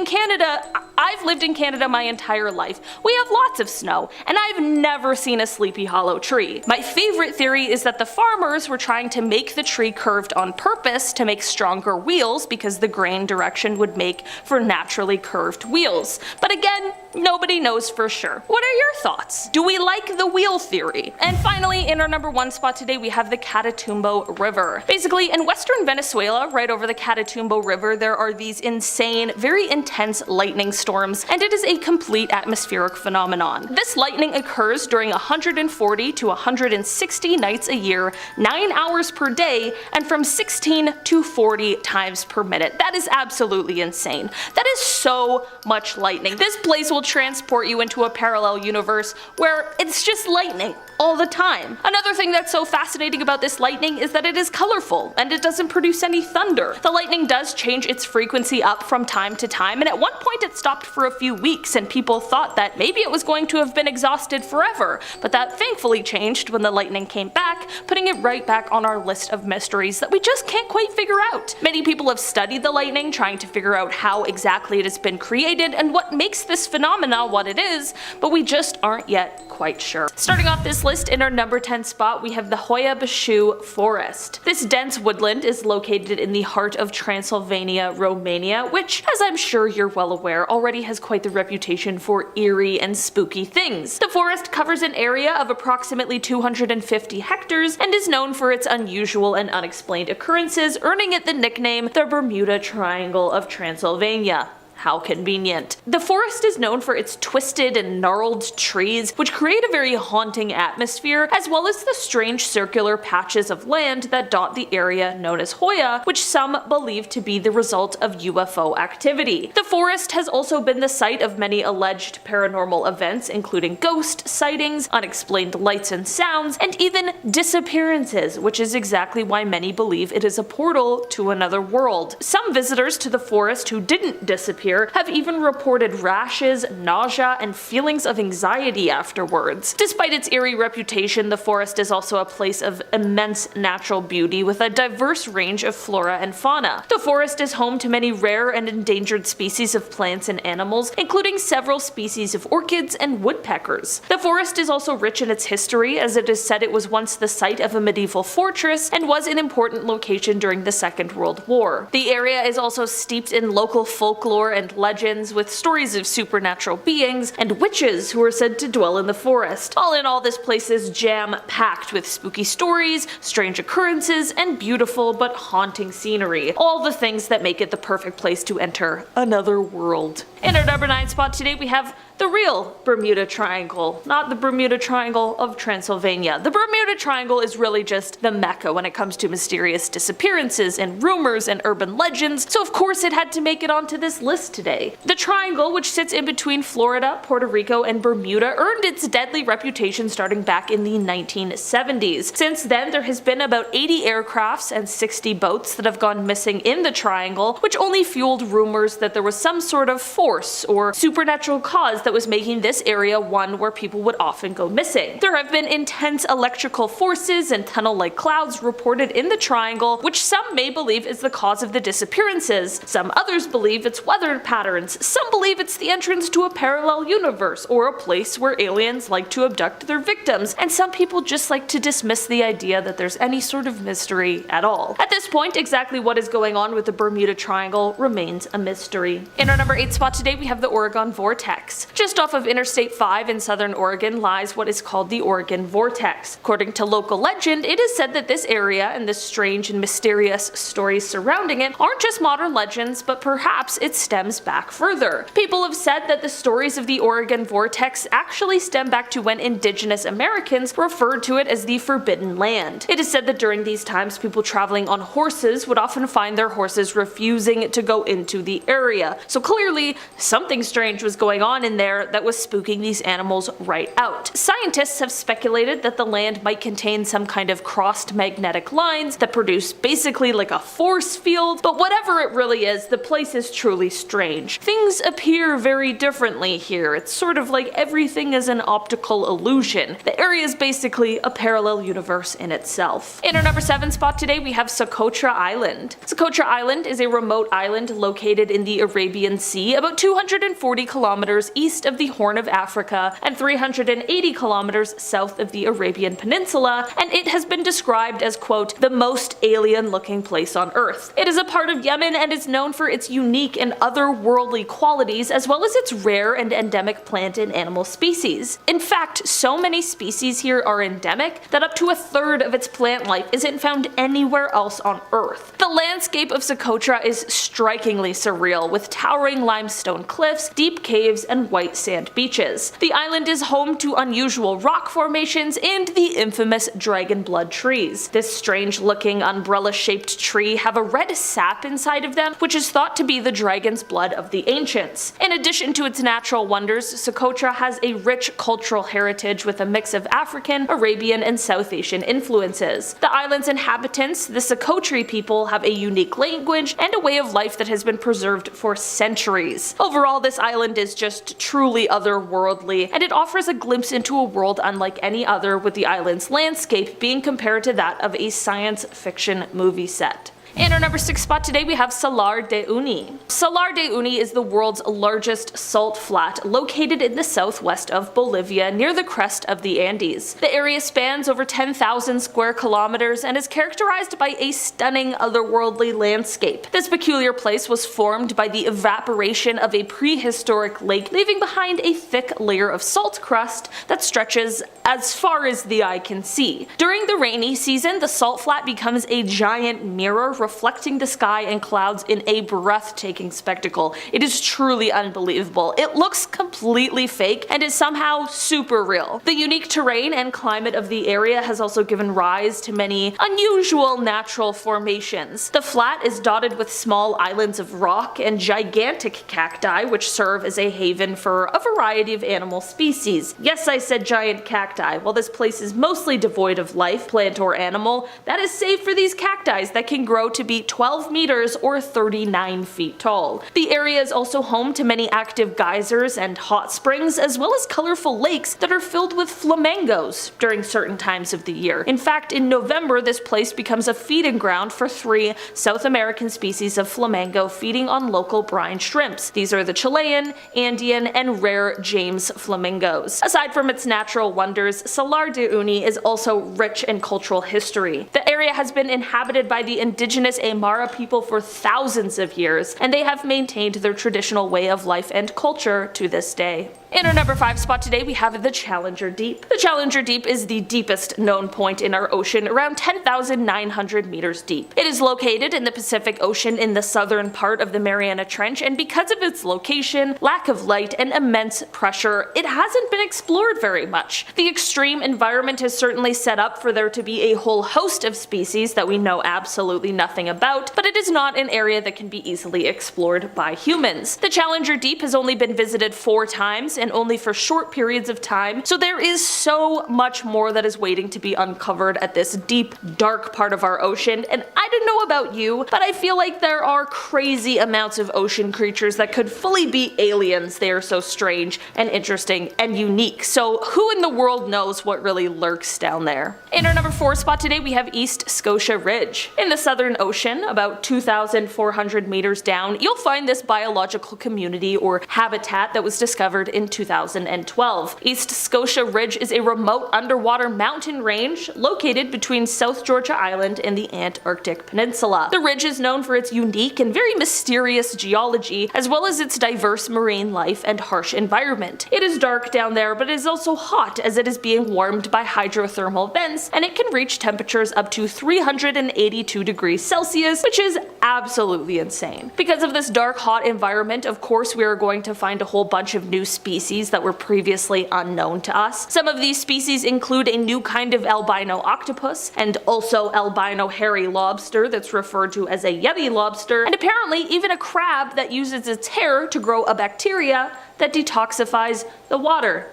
in Canada my entire life. We have lots of snow, and I've never seen a Sleepy Hollow tree. My favorite theory is that the farmers were trying to make the tree curved on purpose to make stronger wheels because the grain direction would make for naturally curved wheels. But again, nobody knows for sure. What are your thoughts? Do we like the wheel theory? And finally, in our number 1 spot today, we have the Catatumbo River. Basically, in western Venezuela, right over the Catatumbo River, there are these insane, very intense lightning storms, and it is a complete atmospheric phenomenon. This lightning occurs during 140 to 160 nights a year, 9 hours per day, and from 16 to 40 times per minute. That is absolutely insane. That is so much lightning. This place will transport you into a parallel universe where it's just lightning all the time. Another thing that's so fascinating about this lightning is that it is colorful and it doesn't produce any thunder. The lightning does change its frequency up from time to time, and at one point it stopped for a few weeks and people thought that maybe it was going to have been exhausted forever, but that thankfully changed when the lightning came back, putting it right back on our list of mysteries that we just can't quite figure out. Many people have studied the lightning, trying to figure out how exactly it has been created and what makes this phenomena what it is, but we just aren't yet quite sure. Starting off this list, in our number 10 spot, we have the Hoya Bashu Forest. This dense woodland is located in the heart of Transylvania, Romania, which, as I'm sure you're well aware, already has quite the reputation for eerie and spooky things. The forest covers an area of approximately 250 hectares and is known for its unusual and unexplained occurrences, earning it the nickname the Bermuda Triangle of Transylvania. How convenient. The forest is known for its twisted and gnarled trees, which create a very haunting atmosphere, as well as the strange circular patches of land that dot the area known as Hoya, which some believe to be the result of UFO activity. The forest has also been the site of many alleged paranormal events, including ghost sightings, unexplained lights and sounds, and even disappearances, which is exactly why many believe it is a portal to another world. Some visitors to the forest who didn't disappear have even reported rashes, nausea, and feelings of anxiety afterwards. Despite its eerie reputation, the forest is also a place of immense natural beauty with a diverse range of flora and fauna. The forest is home to many rare and endangered species of plants and animals, including several species of orchids and woodpeckers. The forest is also rich in its history, as it is said it was once the site of a medieval fortress and was an important location during the Second World War. The area is also steeped in local folklore and legends, with stories of supernatural beings and witches who are said to dwell in the forest. All in all, this place is jam-packed with spooky stories, strange occurrences, and beautiful but haunting scenery. All the things that make it the perfect place to enter another world. In our number 9 spot today, we have The real Bermuda Triangle, not the Bermuda Triangle of Transylvania. The Bermuda Triangle is really just the Mecca when it comes to mysterious disappearances and rumors and urban legends, so of course it had to make it onto this list today. The triangle, which sits in between Florida, Puerto Rico, and Bermuda, earned its deadly reputation starting back in the 1970s. Since then, there has been about 80 aircrafts and 60 boats that have gone missing in the triangle, which only fueled rumors that there was some sort of force or supernatural cause that was making this area one where people would often go missing. There have been intense electrical forces and tunnel-like clouds reported in the triangle, which some may believe is the cause of the disappearances. Some others believe it's weather patterns. Some believe it's the entrance to a parallel universe or a place where aliens like to abduct their victims, and some people just like to dismiss the idea that there's any sort of mystery at all. At this point, exactly what is going on with the Bermuda Triangle remains a mystery. In our number 8 spot today, we have the Oregon Vortex. Just off of Interstate 5 in southern Oregon lies what is called the Oregon Vortex. According to local legend, it is said that this area and the strange and mysterious stories surrounding it aren't just modern legends, but perhaps it stems back further. People have said that the stories of the Oregon Vortex actually stem back to when indigenous Americans referred to it as the Forbidden Land. It is said that during these times, people traveling on horses would often find their horses refusing to go into the area. So clearly, something strange was going on in there that was spooking these animals right out. Scientists have speculated that the land might contain some kind of crossed magnetic lines that produce basically like a force field, but whatever it really is, the place is truly strange. Things appear very differently here. It's sort of like everything is an optical illusion. The area is basically a parallel universe in itself. In our number 7 spot today, we have Socotra Island. Socotra Island is a remote island located in the Arabian Sea, about 240 kilometers east of the Horn of Africa and 380 kilometers south of the Arabian Peninsula, and it has been described as, quote, the most alien-looking place on Earth. It is a part of Yemen and is known for its unique and otherworldly qualities, as well as its rare and endemic plant and animal species. In fact, so many species here are endemic that up to a third of its plant life isn't found anywhere else on Earth. The landscape of Socotra is strikingly surreal, with towering limestone cliffs, deep caves, and white sand beaches. The island is home to unusual rock formations and the infamous dragon blood trees. This strange-looking umbrella-shaped tree have a red sap inside of them, which is thought to be the dragon's blood of the ancients. In addition to its natural wonders, Socotra has a rich cultural heritage with a mix of African, Arabian, and South Asian influences. The island's inhabitants, the Socotri people, have a unique language and a way of life that has been preserved for centuries. Overall, this island is just truly otherworldly, and it offers a glimpse into a world unlike any other, with the island's landscape being compared to that of a science fiction movie set. In our number 6 spot today, we have Salar de Uyuni. Salar de Uyuni is the world's largest salt flat located in the southwest of Bolivia near the crest of the Andes. The area spans over 10,000 square kilometers and is characterized by a stunning otherworldly landscape. This peculiar place was formed by the evaporation of a prehistoric lake, leaving behind a thick layer of salt crust that stretches as far as the eye can see. During the rainy season, the salt flat becomes a giant mirror reflecting the sky and clouds in a breathtaking spectacle. It is truly unbelievable. It looks completely fake and is somehow super real. The unique terrain and climate of the area has also given rise to many unusual natural formations. The flat is dotted with small islands of rock and gigantic cacti, which serve as a haven for a variety of animal species. Yes, I said giant cacti. While this place is mostly devoid of life, plant or animal, that is save for these cacti that can grow to be 12 meters or 39 feet tall. The area is also home to many active geysers and hot springs, as well as colorful lakes that are filled with flamingos during certain times of the year. In fact, in November, this place becomes a feeding ground for 3 South American species of flamingo feeding on local brine shrimps. These are the Chilean, Andean, and rare James flamingos. Aside from its natural wonders, Salar de Uyuni is also rich in cultural history. The area has been inhabited by the indigenous Aymara people for thousands of years, and they have maintained their traditional way of life and culture to this day. In our number 5 spot today, we have the Challenger Deep. The Challenger Deep is the deepest known point in our ocean, around 10,900 meters deep. It is located in the Pacific Ocean in the southern part of the Mariana Trench, and because of its location, lack of light, and immense pressure, it hasn't been explored very much. The extreme environment has certainly set up for there to be a whole host of species that we know absolutely nothing about, but it is not an area that can be easily explored by humans. The Challenger Deep has only been visited 4 times, and only for short periods of time, so there is so much more that is waiting to be uncovered at this deep, dark part of our ocean, and I don't know about you, but I feel like there are crazy amounts of ocean creatures that could fully be aliens. They are so strange and interesting and unique, so who in the world knows what really lurks down there? In our number 4 spot today, we have East Scotia Ridge. In the Southern Ocean, about 2,400 meters down, you'll find this biological community or habitat that was discovered in 2012. East Scotia Ridge is a remote underwater mountain range located between South Georgia Island and the Antarctic Peninsula. The ridge is known for its unique and very mysterious geology, as well as its diverse marine life and harsh environment. It is dark down there, but it is also hot as it is being warmed by hydrothermal vents, and it can reach temperatures up to 382 degrees Celsius, which is absolutely insane. Because of this dark, hot environment, of course, we are going to find a whole bunch of new species that were previously unknown to us. Some of these species include a new kind of albino octopus, and also albino hairy lobster that's referred to as a yeti lobster, and apparently even a crab that uses its hair to grow a bacteria that detoxifies the water.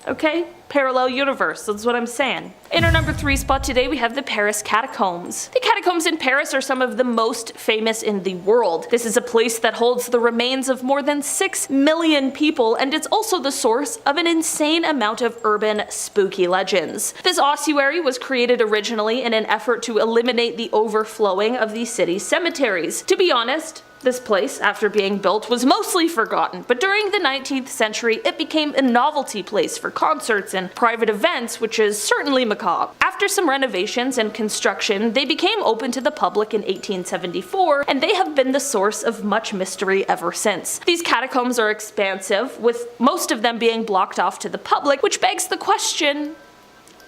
Okay? Parallel universe, that's what I'm saying. In our number 3 spot today, we have the Paris Catacombs. The catacombs in Paris are some of the most famous in the world. This is a place that holds the remains of more than 6 million people, and it's also the source of an insane amount of urban spooky legends. This ossuary was created originally in an effort to eliminate the overflowing of the city's cemeteries. To be honest, this place, after being built, was mostly forgotten, but during the 19th century it became a novelty place for concerts and private events, which is certainly macabre. After some renovations and construction, they became open to the public in 1874, and they have been the source of much mystery ever since. These catacombs are expansive, with most of them being blocked off to the public, which begs the question,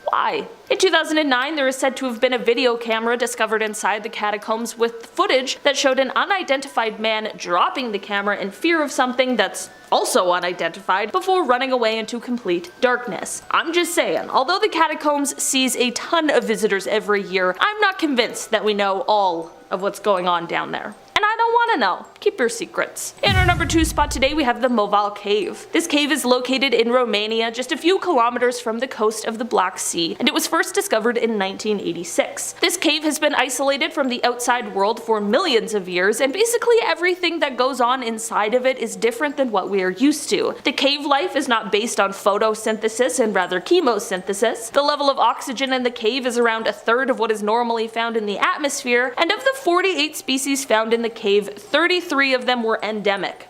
why? In 2009, there is said to have been a video camera discovered inside the catacombs with footage that showed an unidentified man dropping the camera in fear of something that's also unidentified before running away into complete darkness. I'm just saying, although the catacombs sees a ton of visitors every year, I'm not convinced that we know all of what's going on down there. And I don't want to know. Keep your secrets. In our number 2 spot today, we have the Moval Cave. This cave is located in Romania, just a few kilometers from the coast of the Black Sea, and it was first discovered in 1986. This cave has been isolated from the outside world for millions of years, and basically everything that goes on inside of it is different than what we are used to. The cave life is not based on photosynthesis and rather chemosynthesis. The level of oxygen in the cave is around 1/3 of what is normally found in the atmosphere, and of the 48 species found in the cave, 33 of them were endemic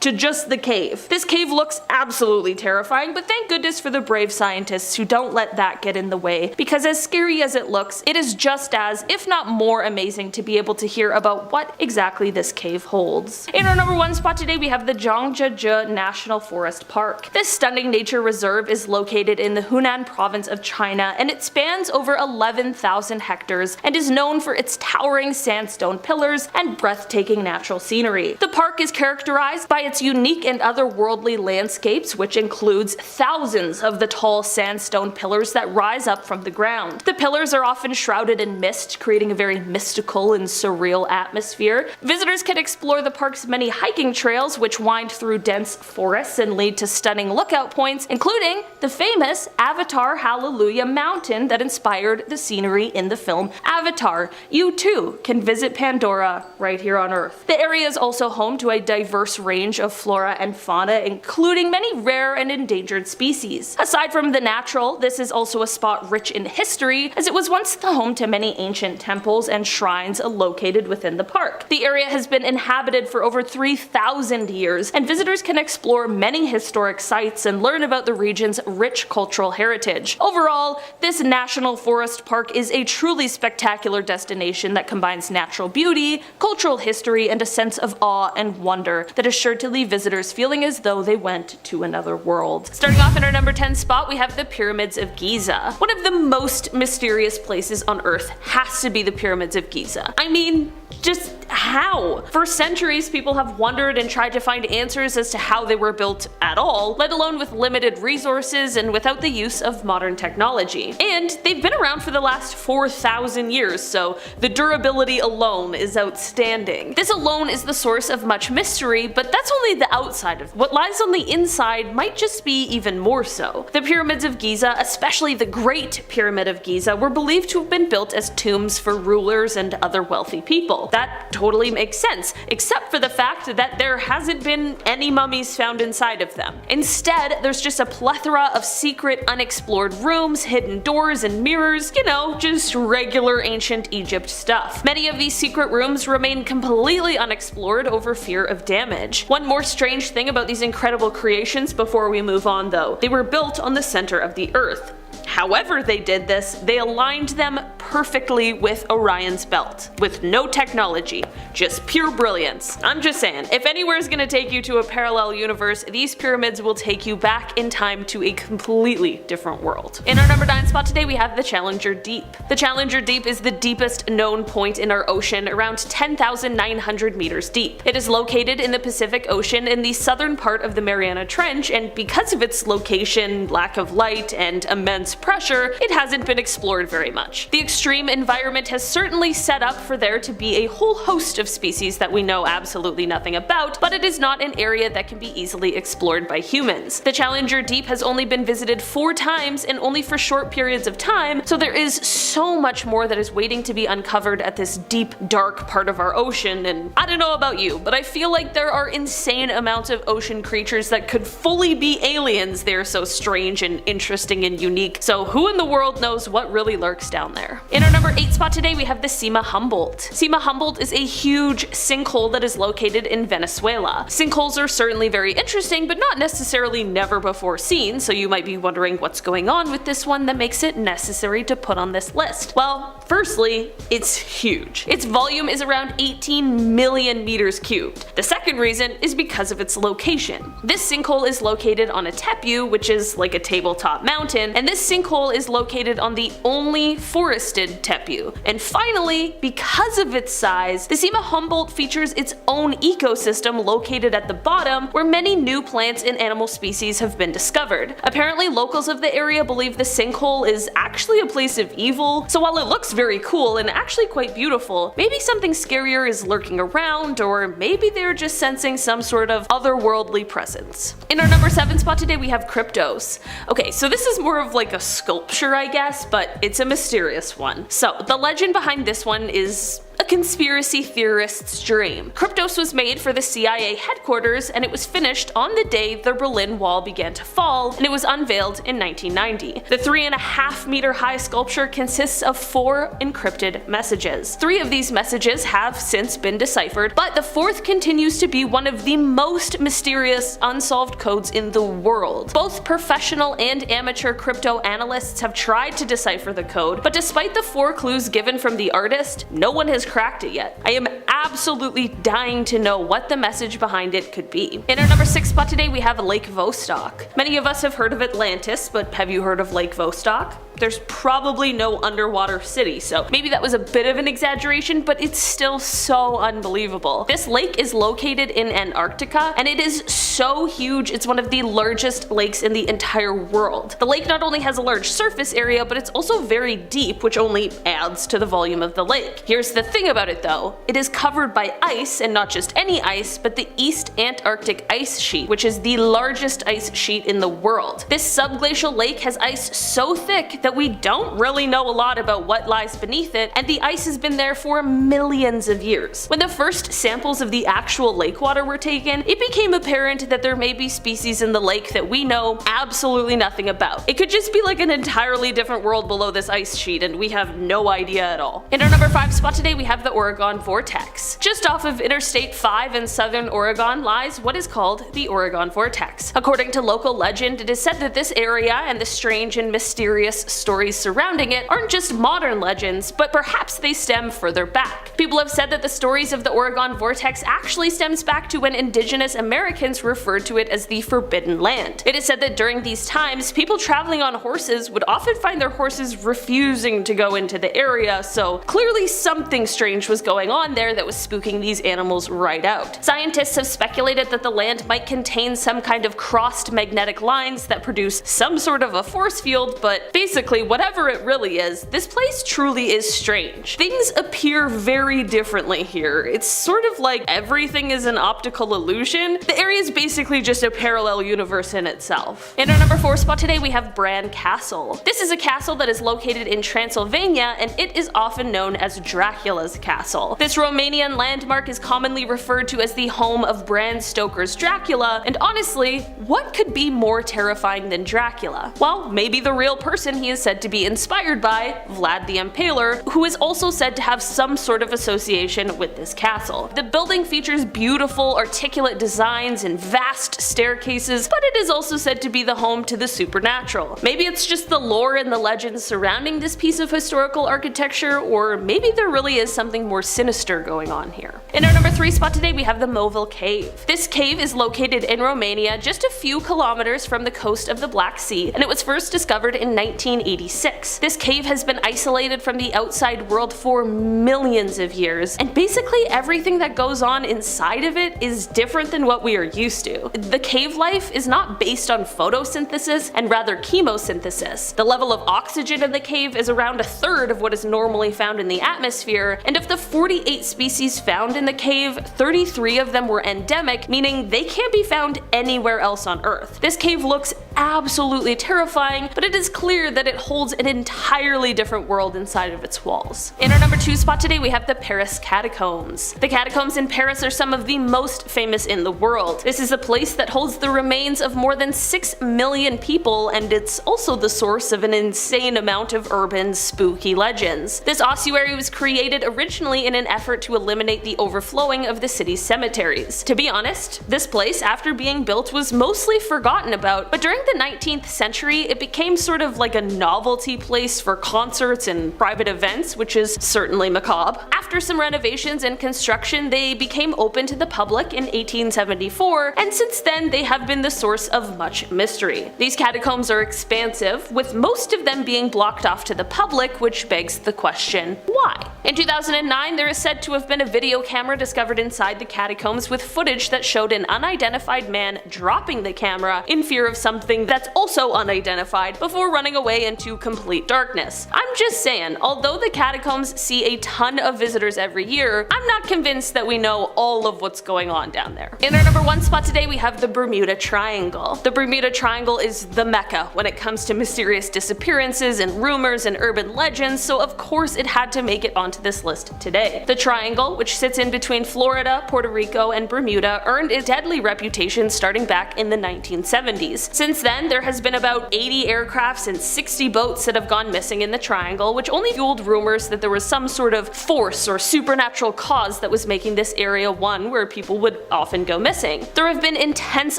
to just the cave. This cave looks absolutely terrifying, but thank goodness for the brave scientists who don't let that get in the way, because as scary as it looks, it is just as, if not more, amazing to be able to hear about what exactly this cave holds. In our number 1 spot today, we have the Zhangjiajie National Forest Park. This stunning nature reserve is located in the Hunan province of China, and it spans over 11,000 hectares and is known for its towering sandstone pillars and breathtaking natural scenery. The park is characterized by its unique and otherworldly landscapes, which includes thousands of the tall sandstone pillars that rise up from the ground. The pillars are often shrouded in mist, creating a very mystical and surreal atmosphere. Visitors can explore the park's many hiking trails, which wind through dense forests and lead to stunning lookout points, including the famous Avatar Hallelujah Mountain that inspired the scenery in the film Avatar. You too can visit Pandora right here on Earth. The area is also home to a diverse range of flora and fauna, including many rare and endangered species. Aside from the natural, this is also a spot rich in history, as it was once the home to many ancient temples and shrines located within the park. The area has been inhabited for over 3,000 years, and visitors can explore many historic sites and learn about the region's rich cultural heritage. Overall, this national forest park is a truly spectacular destination that combines natural beauty, cultural history, and a sense of awe and wonder that is sure to to leave visitors feeling as though they went to another world. Starting off in our number 10 spot, we have the Pyramids of Giza. One of the most mysterious places on Earth has to be the Pyramids of Giza. I mean, just how? For centuries, people have wondered and tried to find answers as to how they were built at all, let alone with limited resources and without the use of modern technology. And they've been around for the last 4,000 years, so the durability alone is outstanding. This alone is the source of much mystery, but that's only the outside of it. What lies on the inside might just be even more so. The Pyramids of Giza, especially the Great Pyramid of Giza, were believed to have been built as tombs for rulers and other wealthy people. That totally makes sense, except for the fact that there hasn't been any mummies found inside of them. Instead, there's just a plethora of secret, unexplored rooms, hidden doors, and mirrors, you know, just regular ancient Egypt stuff. Many of these secret rooms remain completely unexplored over fear of damage. One more strange thing about these incredible creations before we move on though, they were built on the center of the Earth. However they did this, they aligned them perfectly with Orion's belt, with no technology, just pure brilliance. I'm just saying, if anywhere is gonna take you to a parallel universe, these pyramids will take you back in time to a completely different world. In our number 9 spot today, we have the Challenger Deep. The Challenger Deep is the deepest known point in our ocean, around 10,900 meters deep. It is located in the Pacific Ocean in the southern part of the Mariana Trench, and because of its location, lack of light, and immense pressure, it hasn't been explored very much. The extreme environment has certainly set up for there to be a whole host of species that we know absolutely nothing about, but it is not an area that can be easily explored by humans. The Challenger Deep has only been visited 4 times and only for short periods of time, so there is so much more that is waiting to be uncovered at this deep, dark part of our ocean, and I don't know about you, but I feel like there are insane amounts of ocean creatures that could fully be aliens. They're so strange and interesting and unique. So who in the world knows what really lurks down there? In our number 8 spot today, we have the Sima Humboldt. Sima Humboldt is a huge sinkhole that is located in Venezuela. Sinkholes are certainly very interesting, but not necessarily never before seen, so you might be wondering what's going on with this one that makes it necessary to put on this list. Well, firstly, it's huge. Its volume is around 18 million meters cubed. The second reason is because of its location. This sinkhole is located on a tepu, which is like a tabletop mountain, and this sinkhole is located on the only forested tepu. And finally, because of its size, the Sima Humboldt features its own ecosystem located at the bottom where many new plants and animal species have been discovered. Apparently, locals of the area believe the sinkhole is actually a place of evil, so while it looks very cool and actually quite beautiful, maybe something scarier is lurking around, or maybe they're just sensing some sort of otherworldly presence. In our number 7 spot today, we have Kryptos. Okay, so this is more of like a sculpture, I guess, but it's a mysterious one. So the legend behind this one is a conspiracy theorist's dream. Kryptos was made for the CIA headquarters, and it was finished on the day the Berlin Wall began to fall, and it was unveiled in 1990. The 3.5 meter high sculpture consists of 4 encrypted messages. 3 of these messages have since been deciphered, but the 4th continues to be one of the most mysterious unsolved codes in the world. Both professional and amateur crypto analysts have tried to decipher the code, but despite the 4 clues given from the artist, no one has cracked it yet. I am absolutely dying to know what the message behind it could be. In our number 6 spot today, we have Lake Vostok. Many of us have heard of Atlantis, but have you heard of Lake Vostok? There's probably no underwater city, so maybe that was a bit of an exaggeration, but it's still so unbelievable. This lake is located in Antarctica, and it is so huge, it's one of the largest lakes in the entire world. The lake not only has a large surface area, but it's also very deep, which only adds to the volume of the lake. Here's the thing about it though, it is covered by ice, and not just any ice, but the East Antarctic ice sheet, which is the largest ice sheet in the world. This subglacial lake has ice so thick that we don't really know a lot about what lies beneath it, and the ice has been there for millions of years. When the first samples of the actual lake water were taken, it became apparent that there may be species in the lake that we know absolutely nothing about. It could just be like an entirely different world below this ice sheet, and we have no idea at all. In our number 5 spot today, we have the Oregon Vortex. Vortex. Just off of Interstate 5 in southern Oregon lies what is called the Oregon Vortex. According to local legend, it is said that this area and the strange and mysterious stories surrounding it aren't just modern legends, but perhaps they stem further back. People have said that the stories of the Oregon Vortex actually stems back to when indigenous Americans referred to it as the Forbidden Land. It is said that during these times, people traveling on horses would often find their horses refusing to go into the area, so clearly something strange was going on there that was spooking these animals right out. Scientists have speculated that the land might contain some kind of crossed magnetic lines that produce some sort of a force field, but basically whatever it really is, this place truly is strange. Things appear very differently here. It's sort of like everything is an optical illusion. The area is basically just a parallel universe in itself. In our number 4 spot today we have Bran Castle. This is a castle that is located in Transylvania, and it is often known as Dracula's castle. This Romanian landmark is commonly referred to as the home of Bram Stoker's Dracula, and honestly, what could be more terrifying than Dracula? Well, maybe the real person he is said to be inspired by, Vlad the Impaler, who is also said to have some sort of association with this castle. The building features beautiful, articulate designs and vast staircases, but it is also said to be the home to the supernatural. Maybe it's just the lore and the legends surrounding this piece of historical architecture, or maybe there really is something more sinister going on here. In our number 3 spot today we have the Movil Cave. This cave is located in Romania, just a few kilometers from the coast of the Black Sea, and it was first discovered in 1986. This cave has been isolated from the outside world for millions of years, and basically everything that goes on inside of it is different than what we are used to. The cave life is not based on photosynthesis and rather chemosynthesis. The level of oxygen in the cave is around a third of what is normally found in the atmosphere, and of the 48 species found in the cave, 33 of them were endemic, meaning they can't be found anywhere else on Earth. This cave looks absolutely terrifying, but it is clear that it holds an entirely different world inside of its walls. In our number 2 spot today we have the Paris Catacombs. The catacombs in Paris are some of the most famous in the world. This is a place that holds the remains of more than 6 million people, and it's also the source of an insane amount of urban spooky legends. This ossuary was created originally in an effort to eliminate the overflowing of the city's cemeteries. To be honest, this place after being built was mostly forgotten about, but during the 19th century it became sort of like a novelty place for concerts and private events, which is certainly macabre. After some renovations and construction, they became open to the public in 1874, and since then they have been the source of much mystery. These catacombs are expansive, with most of them being blocked off to the public, which begs the question, why? In 2009, there is said to have been a video camera discovered inside the catacombs with footage that showed an unidentified man dropping the camera in fear of something that's also unidentified before running away into complete darkness. I'm just saying, although the catacombs see a ton of visitors every year, I'm not convinced that we know all of what's going on down there. In our number 1 spot today we have the Bermuda Triangle. The Bermuda Triangle is the mecca when it comes to mysterious disappearances and rumors and urban legends, so of course it had to make it onto this list today. The triangle, which sits in between Florida, Puerto Rico, and Bermuda, earned a deadly reputation starting back in the 1970s. Since then, there has been about 80 aircrafts and 60 boats that have gone missing in the triangle, which only fueled rumors that there was some sort of force or supernatural cause that was making this area one where people would often go missing. There have been intense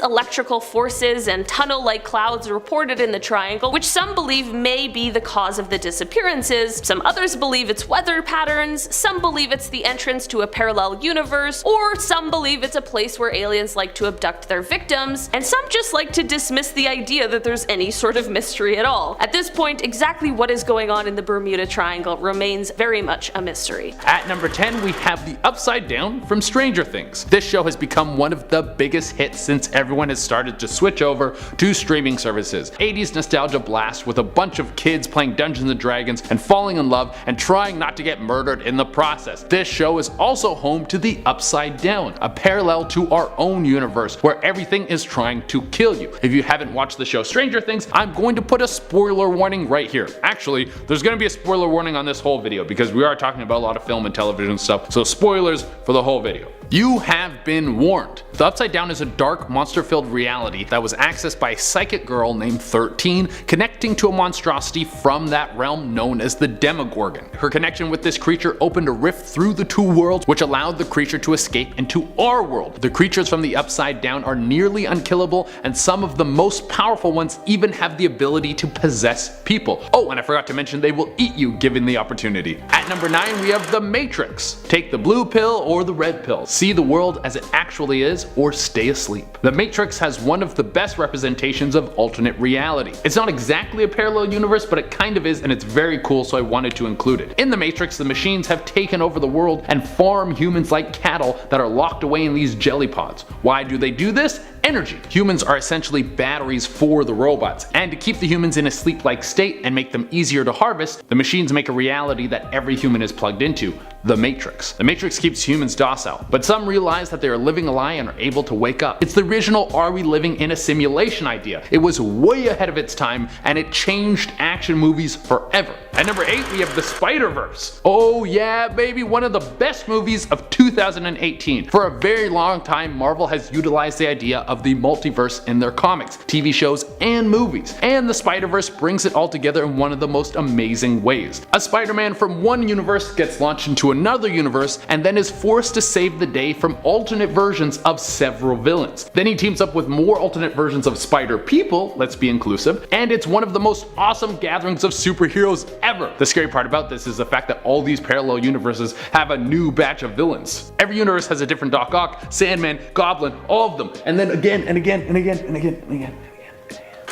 electrical forces and tunnel-like clouds reported in the triangle, which some believe may be the cause of the disappearances, some others believe it's weather patterns, some believe it's the entrance to a parallel universe, or some believe it's a place where aliens like to abduct their victims, and some just like to dismiss the idea that there's any sort of mystery at all. At this point, exactly what is going on in the Bermuda Triangle remains very much a mystery. At number 10 we have the Upside Down from Stranger Things. This show has become one of the biggest hits since everyone has started to switch over to streaming services. 80s nostalgia blast with a bunch of kids playing Dungeons & Dragons and falling in love and trying not to get murdered in the process. This show is also home to the Upside Down, a parallel to our own universe where everything is trying to kill you. If you haven't watched the show Stranger Things, I'm going to put a spoiler warning right here. Actually, there's going to be a spoiler warning on this whole video because we are talking about a lot of film and television stuff, so spoilers for the whole video. You have been warned. The Upside Down is a dark, monster-filled reality that was accessed by a psychic girl named 13, connecting to a monstrosity from that realm known as the Demogorgon. Her connection with this creature opened a rift through the two worlds, which allowed the creature to escape into our world. The creatures from the Upside Down are nearly unkillable, and some of the most powerful ones even have the ability to possess people. Oh, and I forgot to mention they will eat you given the opportunity. At number 9 we have The Matrix. Take the blue pill or the red pill. See the world as it actually is, or stay asleep. The Matrix has one of the best representations of alternate reality. It's not exactly a parallel universe, but it kind of is, and it's very cool, so I wanted to include it. In the Matrix, the machines have taken over the world and farm humans like cattle that are locked away in these jelly pods. Why do they do this? Energy. Humans are essentially batteries for the robots, and to keep the humans in a sleep-like state and make them easier to harvest, the machines make a reality that every human is plugged into, the Matrix. The Matrix keeps humans docile, but some realize that they are living a lie and are able to wake up. It's the original "are we living in a simulation" idea. It was way ahead of its time, and it changed action movies forever. At number 8 we have The Spider-Verse. Oh yeah baby, one of the best movies of 2018. For a very long time Marvel has utilized the idea of the multiverse in their comics, TV shows, and movies, and The Spider-Verse brings it all together in one of the most amazing ways. A Spider-Man from one universe gets launched into another universe and then is forced to save the day from alternate versions of several villains. Then he teams up with more alternate versions of Spider-People, let's be inclusive, and it's one of the most awesome gatherings of superheroes ever. The scary part about this is the fact that all these parallel universes have a new batch of villains. Every universe has a different Doc Ock, Sandman, Goblin, all of them, and then again and again and again and again and again.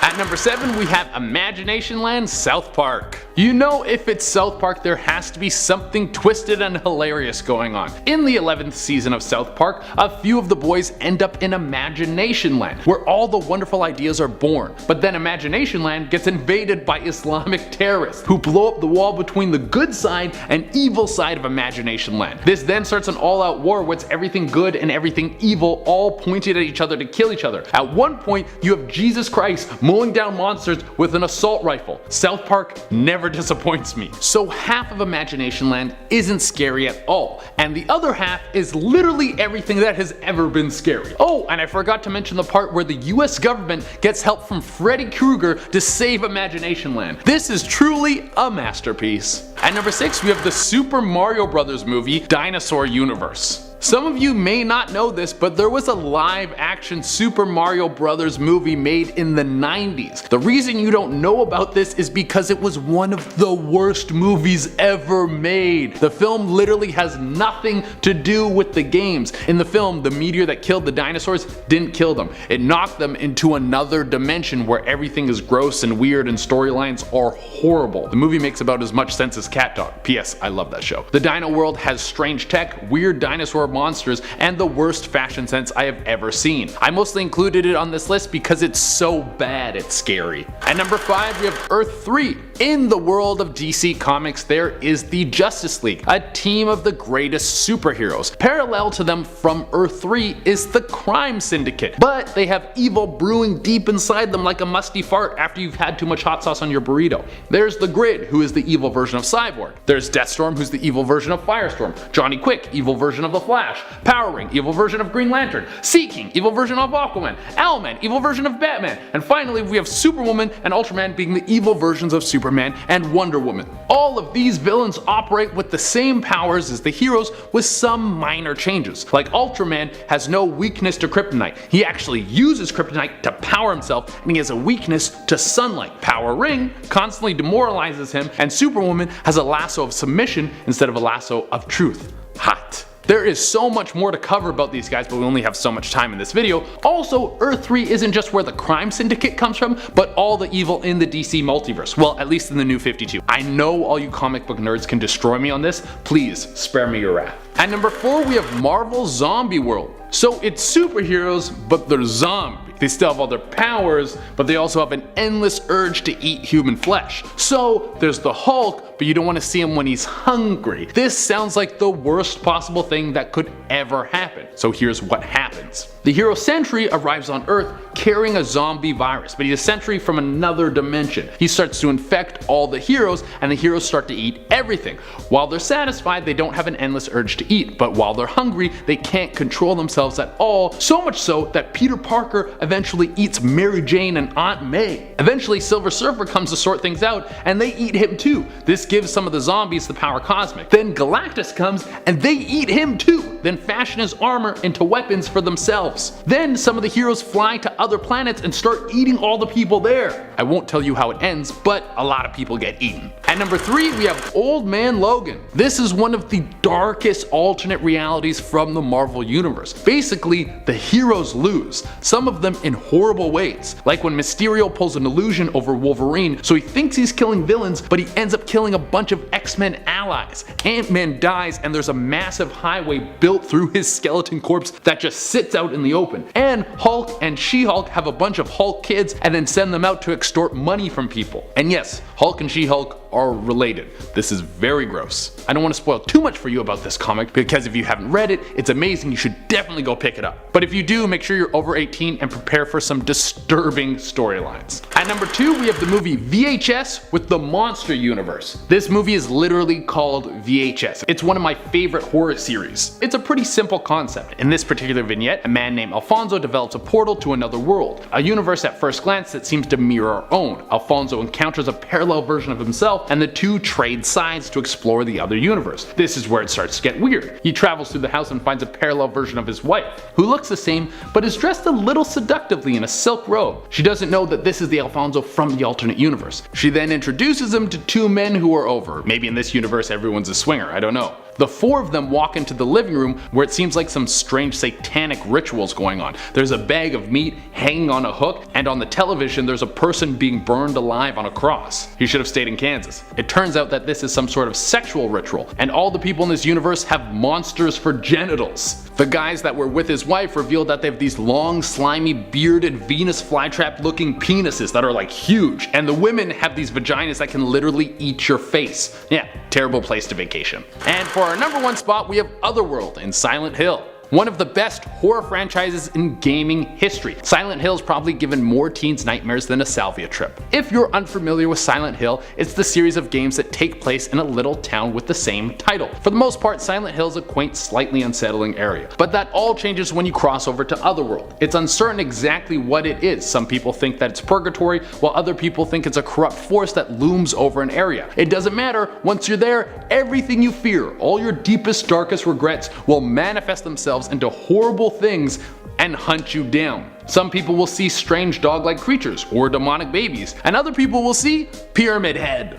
At number 7 we have Imagination Land South Park. You know, if it's South Park there has to be something twisted and hilarious going on. In the 11th season of South Park, a few of the boys end up in Imagination Land, where all the wonderful ideas are born. But then Imagination Land gets invaded by Islamic terrorists, who blow up the wall between the good side and evil side of Imagination Land. This then starts an all-out war where it's everything good and everything evil all pointed at each other to kill each other. At one point you have Jesus Christ mowing down monsters with an assault rifle. South Park never disappoints me. So half of Imagination Land isn't scary at all, and the other half is literally everything that has ever been scary. Oh, and I forgot to mention the part where the US government gets help from Freddy Krueger to save Imagination Land. This is truly a masterpiece. At number 6 we have the Super Mario Bros. Movie Dinosaur Universe. Some of you may not know this, but there was a live action Super Mario Bros. Movie made in the 90s. The reason you don't know about this is because it was one of the worst movies ever made. The film literally has nothing to do with the games. In the film, the meteor that killed the dinosaurs didn't kill them. It knocked them into another dimension where everything is gross and weird and storylines are horrible. The movie makes about as much sense as Cat Dog. P.S. I love that show. The Dino World has strange tech, weird dinosaur monsters, and the worst fashion sense I have ever seen. I mostly included it on this list because it's so bad it's scary. At number 5 we have Earth 3. In the world of DC Comics there is the Justice League, a team of the greatest superheroes. Parallel to them from Earth 3 is the Crime Syndicate, but they have evil brewing deep inside them like a musty fart after you've had too much hot sauce on your burrito. There's the Grid, who is the evil version of Cyborg. There's Deathstorm, who's the evil version of Firestorm. Johnny Quick, evil version of the Flash. Power Ring, evil version of Green Lantern. Sea King, evil version of Aquaman. Owlman, evil version of Batman. And finally we have Superwoman and Ultraman being the evil versions of Superman and Wonder Woman. All of these villains operate with the same powers as the heroes with some minor changes. Like Ultraman has no weakness to kryptonite. He actually uses kryptonite to power himself, and he has a weakness to sunlight. Power Ring constantly demoralizes him, and Superwoman has a lasso of submission instead of a lasso of truth. Hot. There is so much more to cover about these guys, but we only have so much time in this video. Also, Earth 3 isn't just where the Crime Syndicate comes from, but all the evil in the DC multiverse. Well, at least in the New 52. I know all you comic book nerds can destroy me on this. Please, spare me your wrath. At number 4 we have Marvel Zombie World. So it's superheroes, but they're zombies. They still have all their powers, but they also have an endless urge to eat human flesh. So there's the Hulk, but you don't want to see him when he's hungry. This sounds like the worst possible thing that could ever happen. So here's what happens. The hero Sentry arrives on Earth carrying a zombie virus, but he's a sentry from another dimension. He starts to infect all the heroes, and the heroes start to eat everything. While they're satisfied, they don't have an endless urge to eat, but while they're hungry, they can't control themselves at all, so much so that Peter Parker eventually eats Mary Jane and Aunt May. Eventually, Silver Surfer comes to sort things out, and they eat him too. This gives some of the zombies the power cosmic. Then Galactus comes, and they eat him too, then fashion his armor into weapons for themselves. Then some of the heroes fly to other planets and start eating all the people there. I won't tell you how it ends, but a lot of people get eaten. At number 3, we have Old Man Logan. This is one of the darkest alternate realities from the Marvel Universe. Basically, the heroes lose, some of them in horrible ways. Like when Mysterio pulls an illusion over Wolverine, so he thinks he's killing villains, but he ends up killing a bunch of X-Men allies. Ant-Man dies, and there's a massive highway built through his skeleton corpse that just sits out in the open. And Hulk and She-Hulk have a bunch of Hulk kids and then send them out to extort money from people. And yes, Hulk and She-Hulk are related. This is very gross. I don't want to spoil too much for you about this comic, because if you haven't read it, it's amazing. You should definitely go pick it up. But if you do, make sure you're over 18 and prepare for some disturbing storylines. At number 2, we have the movie VHS with the Monster Universe. This movie is literally called VHS. It's one of my favorite horror series. It's a pretty simple concept. In this particular vignette, a man named Alfonso develops a portal to another world, a universe at first glance that seems to mirror our own. Alfonso encounters a parallel version of himself, and the two trade sides to explore the other universe. This is where it starts to get weird. He travels through the house and finds a parallel version of his wife, who looks the same but is dressed a little seductively in a silk robe. She doesn't know that this is the Alfonso from the alternate universe. She then introduces him to two men who are over. Maybe in this universe everyone's a swinger, I don't know. The four of them walk into the living room where it seems like some strange satanic rituals going on. There's a bag of meat hanging on a hook, and on the television there's a person being burned alive on a cross. He should have stayed in Kansas. It turns out that this is some sort of sexual ritual, and all the people in this universe have monsters for genitals. The guys that were with his wife revealed that they have these long, slimy, bearded, Venus flytrap looking penises that are like huge, and the women have these vaginas that can literally eat your face. Yeah, terrible place to vacation. And for our number 1 spot, we have Otherworld in Silent Hill. One of the best horror franchises in gaming history. Silent Hill's probably given more teens nightmares than a salvia trip. If you're unfamiliar with Silent Hill, it's the series of games that take place in a little town with the same title. For the most part, Silent Hill's a quaint, slightly unsettling area, but that all changes when you cross over to Otherworld. It's uncertain exactly what it is. Some people think that it's purgatory, while other people think it's a corrupt force that looms over an area. It doesn't matter, once you're there, everything you fear, all your deepest, darkest regrets will manifest themselves into horrible things and hunt you down. Some people will see strange dog-like creatures or demonic babies, and other people will see Pyramid Head.